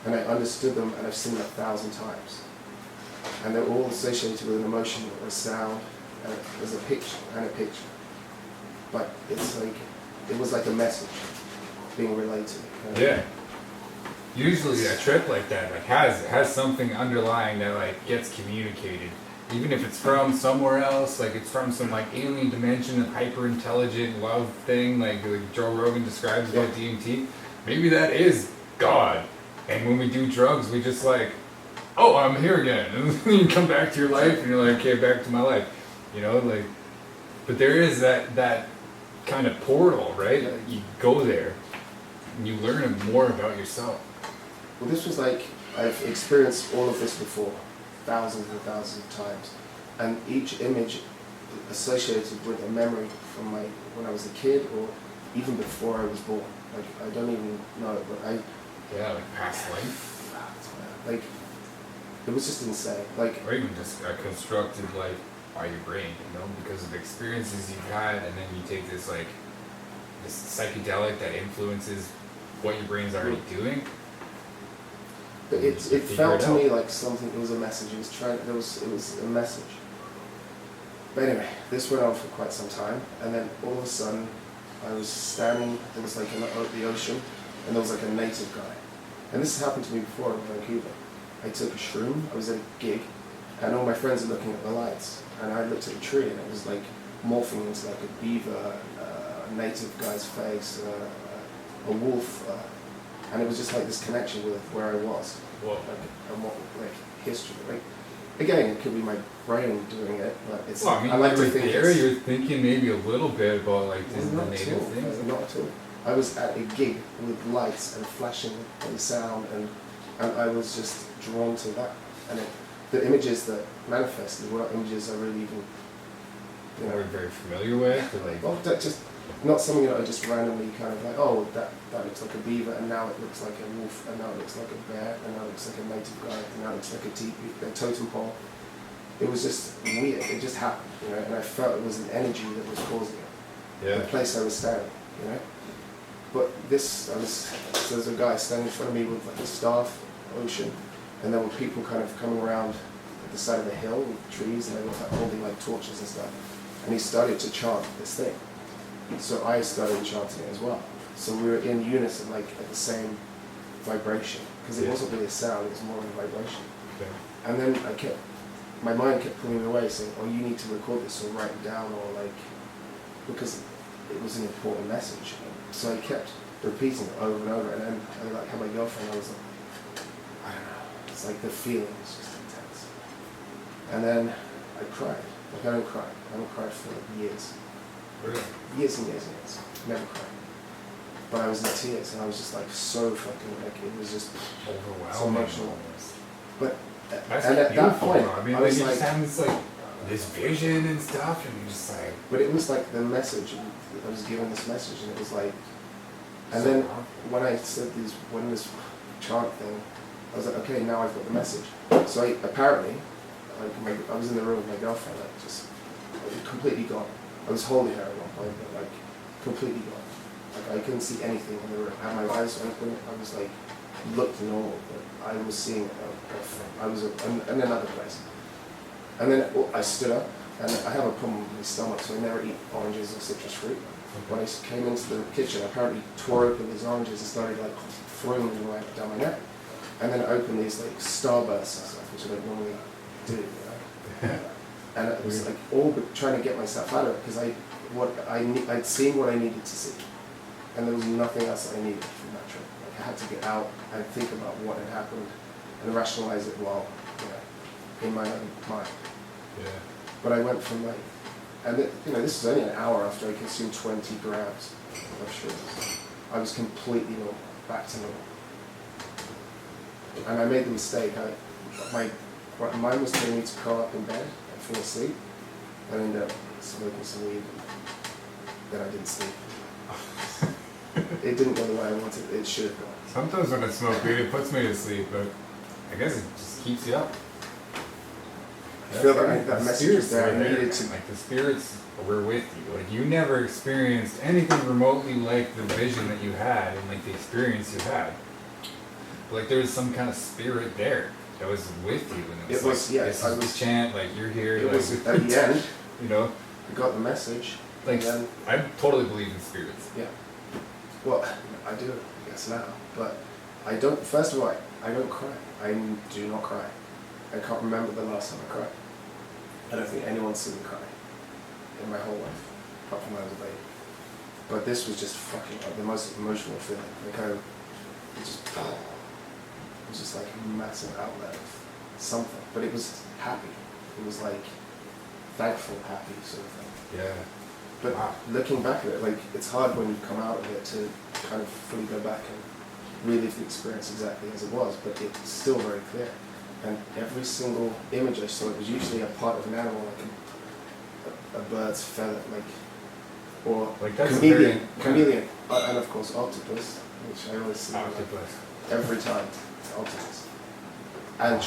and I understood them, and I've seen them 1,000 times, and they're all associated with an emotion or a sound, and there's a picture and a picture. But it's like it was like a message being relayed to me. Yeah. Usually a trip like that like has something underlying that like gets communicated. Even if it's from somewhere else, like it's from some like alien dimension, a hyper intelligent love thing, like Joe Rogan describes about DMT, maybe that is God. And when we do drugs, we just like, oh, I'm here again. And then you come back to your life and you're like, okay, back to my life. You know, like, but there is that kind of portal, right? You go there and you learn more about yourself. Well, this was like, I've experienced all of this before, thousands and thousands of times. And each image associated with a memory from when I was a kid or even before I was born. Like, I don't even know, but Yeah, like past life. like, it was just insane. Like, or even just constructed like by your brain, because of experiences you've had, and then you take this like this psychedelic that influences what your brain's already doing. but it felt to me like something. It was a message. It was a message. But anyway, this went on for quite some time, and then all of a sudden, I was standing. There was like the ocean, and there was like a native guy. And this has happened to me before in Vancouver. I took a shroom. I was at a gig, and all my friends are looking at the lights, and I looked at a tree, and it was like morphing into like a beaver, a native guy's face, a wolf, and it was just like this connection with where I was. Whoa. Like history. Like, again, it could be my brain doing it, but it's. Well, I mean, I like to think there, you're thinking maybe a little bit about like the not native at all. things. Not at all. I was at a gig with lights and flashing and sound, and I was just drawn to that. And the images that manifested were not images I really even, We're very familiar with, or like. well, that just not something that I just randomly kind of like, oh, that looks like a beaver, and now it looks like a wolf, and now it looks like a bear, and now it looks like a native guy, and now it looks like a totem pole. It was just weird. It just happened, and I felt it was an energy that was causing it. Yeah. The place I was standing, But so there's a guy standing in front of me with like a staff, ocean, and there were people kind of coming around at the side of the hill with trees, and they were like holding like torches and stuff. And he started to chant this thing. So I started chanting it as well. So we were in unison, like at the same vibration, because it wasn't really a sound; it was more of a vibration. Okay. And then my mind kept pulling me away, saying, "Oh, you need to record this or write it down, or like," because it was an important message. So I kept repeating it over and over, and then I had my girlfriend. I was like, I don't know. It's like the feeling was just intense. And then I cried. Like I don't cry. I haven't cried for like years. Really? Years and years and years. Never cried. But I was in tears, and I was just like so fucking like it was just Overwhelming. so emotional. But That's and at that point, though. I mean, I was you like, just having this like this vision and stuff, and you're just like. but it was like the message. I was given this message, and it was like, and So then powerful. when I said this chant thing, I was like, okay, now I've got the message. So apparently, I was in the room with my girlfriend, like just completely gone. I was holding her at one point, but like completely gone. Like I couldn't see anything in the room. I had my eyes open. I was like looked normal, but I was seeing. I was in another place. And then I stood up, and I have a problem with my stomach, so I never eat oranges or citrus fruit. When I came into the kitchen, I apparently tore open these oranges and started like throwing them down my neck. And then opened these like starbursts and stuff, which I don't normally do, And it was like all but trying to get myself out of it, because I'd seen what I needed to see. And there was nothing else I needed from that trip. Like I had to get out and think about what had happened and rationalize it while, in my own mind. Yeah. But I went from like, and this was only an hour after I consumed 20 grams of shrooms. I was completely normal, back to normal. And I made the mistake. My mind was telling me to curl up in bed and fall asleep. I ended up smoking some weed, and then I didn't sleep. It didn't go the way I wanted. It should have gone. Sometimes when I smoke weed, it puts me to sleep, but I guess it just keeps you up. I feel that message was there. I needed to. Like the spirits were with you. Like you never experienced anything remotely like the vision that you had and like the experience you had. Like there was some kind of spirit there that was with you, and it was this is the chant. Like you're here. It like, was at the end. I got the message. Like and then, I totally believe in spirits. Yeah. Well, I do, I guess now, but I don't. First of all, I don't cry. I do not cry. I can't remember the last time I cried. I don't think anyone's seen me cry in my whole life, apart from when I was a baby. But this was just fucking the most emotional feeling. Like it was just like a massive outlet of something. But it was happy. It was like thankful, happy sort of thing. Yeah. But looking back at it, like it's hard when you come out of it to kind of fully go back and relive the experience exactly as it was, but it's still very clear. And every single image I saw, it was usually a part of an animal, like a bird's feather, or Like that's chameleon, and of course octopus, which I always see octopus. every time, octopus. And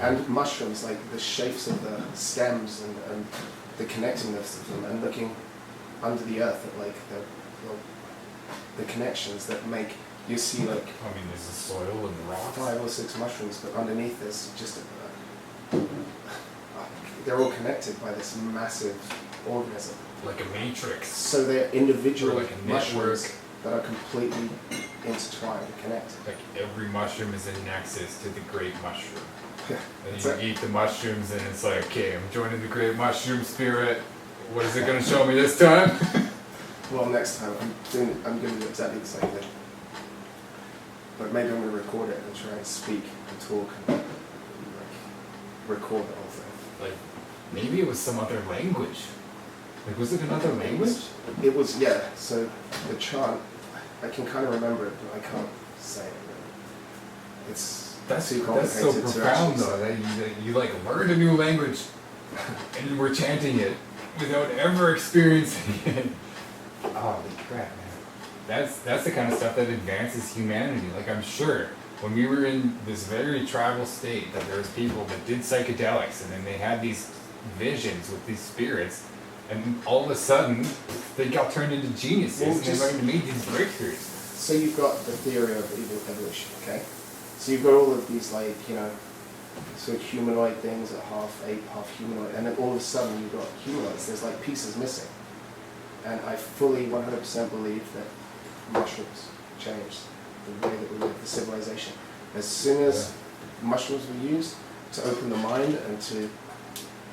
and mushrooms, like the shapes of the stems and the connectingness of them, and looking under the earth at like the connections that make you see like. I mean, there's the soil and the rocks. 5 or 6 mushrooms, but underneath there's just they're all connected by this massive organism. Like a matrix. So they're individual like a mushrooms that are completely intertwined and connected. Like every mushroom is a nexus to the great mushroom. And That's you eat the mushrooms and it's like, okay, I'm joining the great mushroom spirit. What is it going to show me this time? Well, next time I'm going to do exactly the same thing. But maybe I'm going to record it and try and speak and talk and like record the whole thing. Like maybe it was some other language. Like was it another language? It was, yeah. So the chant, I can kind of remember it, but I can't say it. That's too complicated. That's so profound though, that you like learned a new language and we're chanting it without ever experiencing it. Holy crap, man. That's the kind of stuff that advances humanity. Like I'm sure when we were in this very tribal state that there was people that did psychedelics and then they had these visions with these spirits and all of a sudden they got turned into geniuses and they learned to make these breakthroughs. So you've got the theory of evolution, okay? So you've got all of these like, sort of humanoid things that are half ape, half humanoid, and then all of a sudden you've got humanoids. There's like pieces missing. And I fully 100% believe that mushrooms changed the way that we live, the civilization. As soon as mushrooms were used to open the mind and to,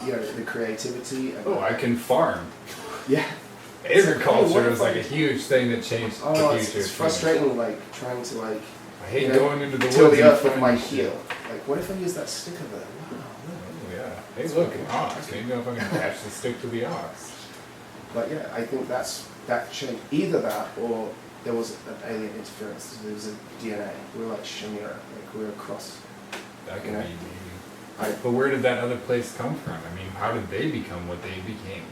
the creativity. And I can farm. Yeah. Agriculture was like a huge thing that changed the future. It's frustrating, like trying to like. I hate going into the woods. Till the earth with my heel. Like, what if I use that stick of it? Wow. Oh, yeah. Hey, look, an ox. Maybe if I can attach the stick to the ox. But yeah, I think that changed. Either that or there was an alien interference. There was a DNA. We were like Shamira. Like we were across. That could be maybe. But where did that other place come from? I mean, how did they become what they became?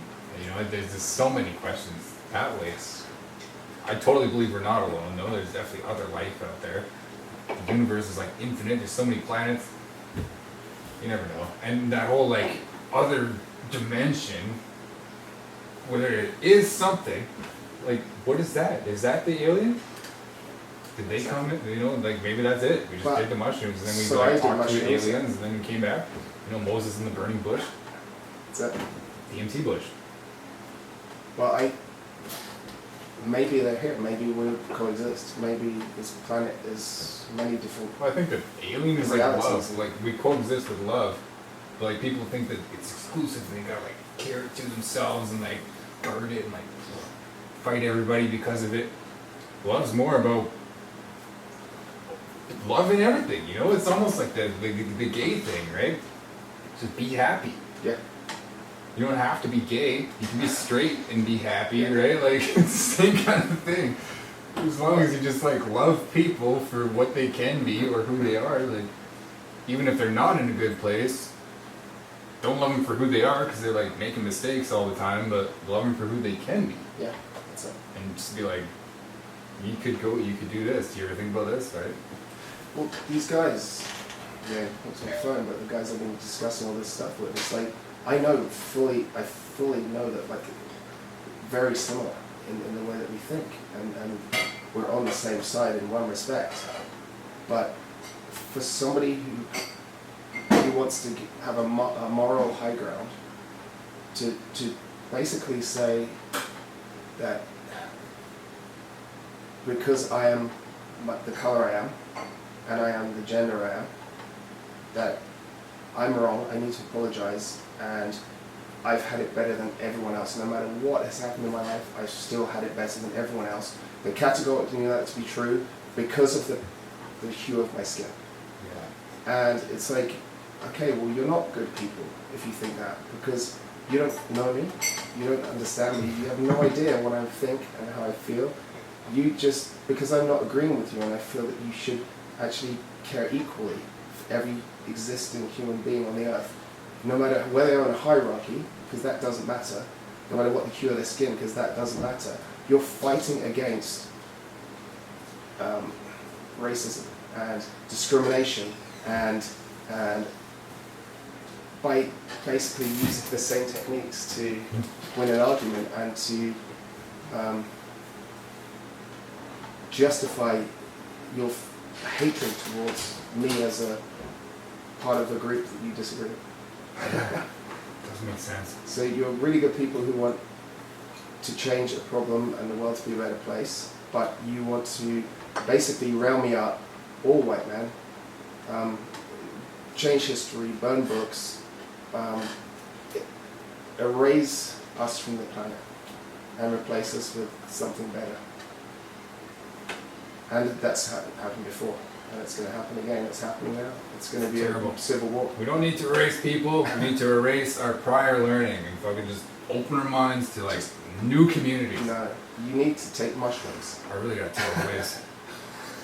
There's just so many questions that way. I totally believe we're not alone, though. There's definitely other life out there. The universe is like infinite. There's so many planets. You never know. And that whole like other dimension, whether it is something, like what is that? Is that the alien? Did they come in? Like maybe that's it. We just did the mushrooms and then we talked to the aliens and then we came back. Moses in the burning bush. What's that? The empty bush. Well, maybe they're here. Maybe we coexist. Maybe this planet is many different. Well, I think that alien is like love. Like we coexist with love. But like people think that it's exclusive and they gotta like care it to themselves and like guard it and like fight everybody because of it. Love's more about love in everything. It's almost like the gay thing, right? Just be happy. Yeah. You don't have to be gay. You can be straight and be happy, right? Like, it's the same kind of thing. As long as you just, like, love people for what they can be or who they are, like, even if they're not in a good place, don't love them for who they are because they're, like, making mistakes all the time, but love them for who they can be. Yeah, that's it. And just be like, you could do this. Do you ever think about this, right? Well, these guys, it's my phone, but the guys I've been discussing all this stuff with, it's like, I fully know that like very similar in the way that we think, and we're on the same side in one respect. But for somebody who wants to have a moral high ground, to basically say that because I am the color I am, and I am the gender I am, that I'm wrong, I need to apologize, and I've had it better than everyone else. No matter what has happened in my life, I've still had it better than everyone else. They categorically knew that to be true because of the hue of my skin. Yeah. And it's like, okay, well, you're not good people if you think that, because you don't know me, you don't understand me, you have no idea what I think and how I feel. you just, because I'm not agreeing with you, and I feel that you should actually care equally for every existing human being on the earth, no matter where they are in a hierarchy, because that doesn't matter, no matter what the hue of their skin, because that doesn't matter. You're fighting against racism and discrimination, and by basically using the same techniques to win an argument and to justify your hatred towards me as a part of a group that you disagree with. Doesn't make sense. So you're really good people who want to change a problem and the world to be a better place, but you want to basically rail me up, all white man, change history, burn books, erase us from the planet and replace us with something better. And that's happened before, and it's going to happen again. It's happening now. It's going to be Terrible. a civil war. We don't need to erase people. We need to erase our prior learning and fucking just open our minds to like new communities. No, you need to take mushrooms. I really gotta tell the ways.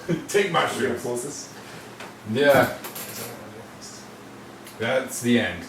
Take Are you going to mushrooms. pause this? Yeah, that's the end.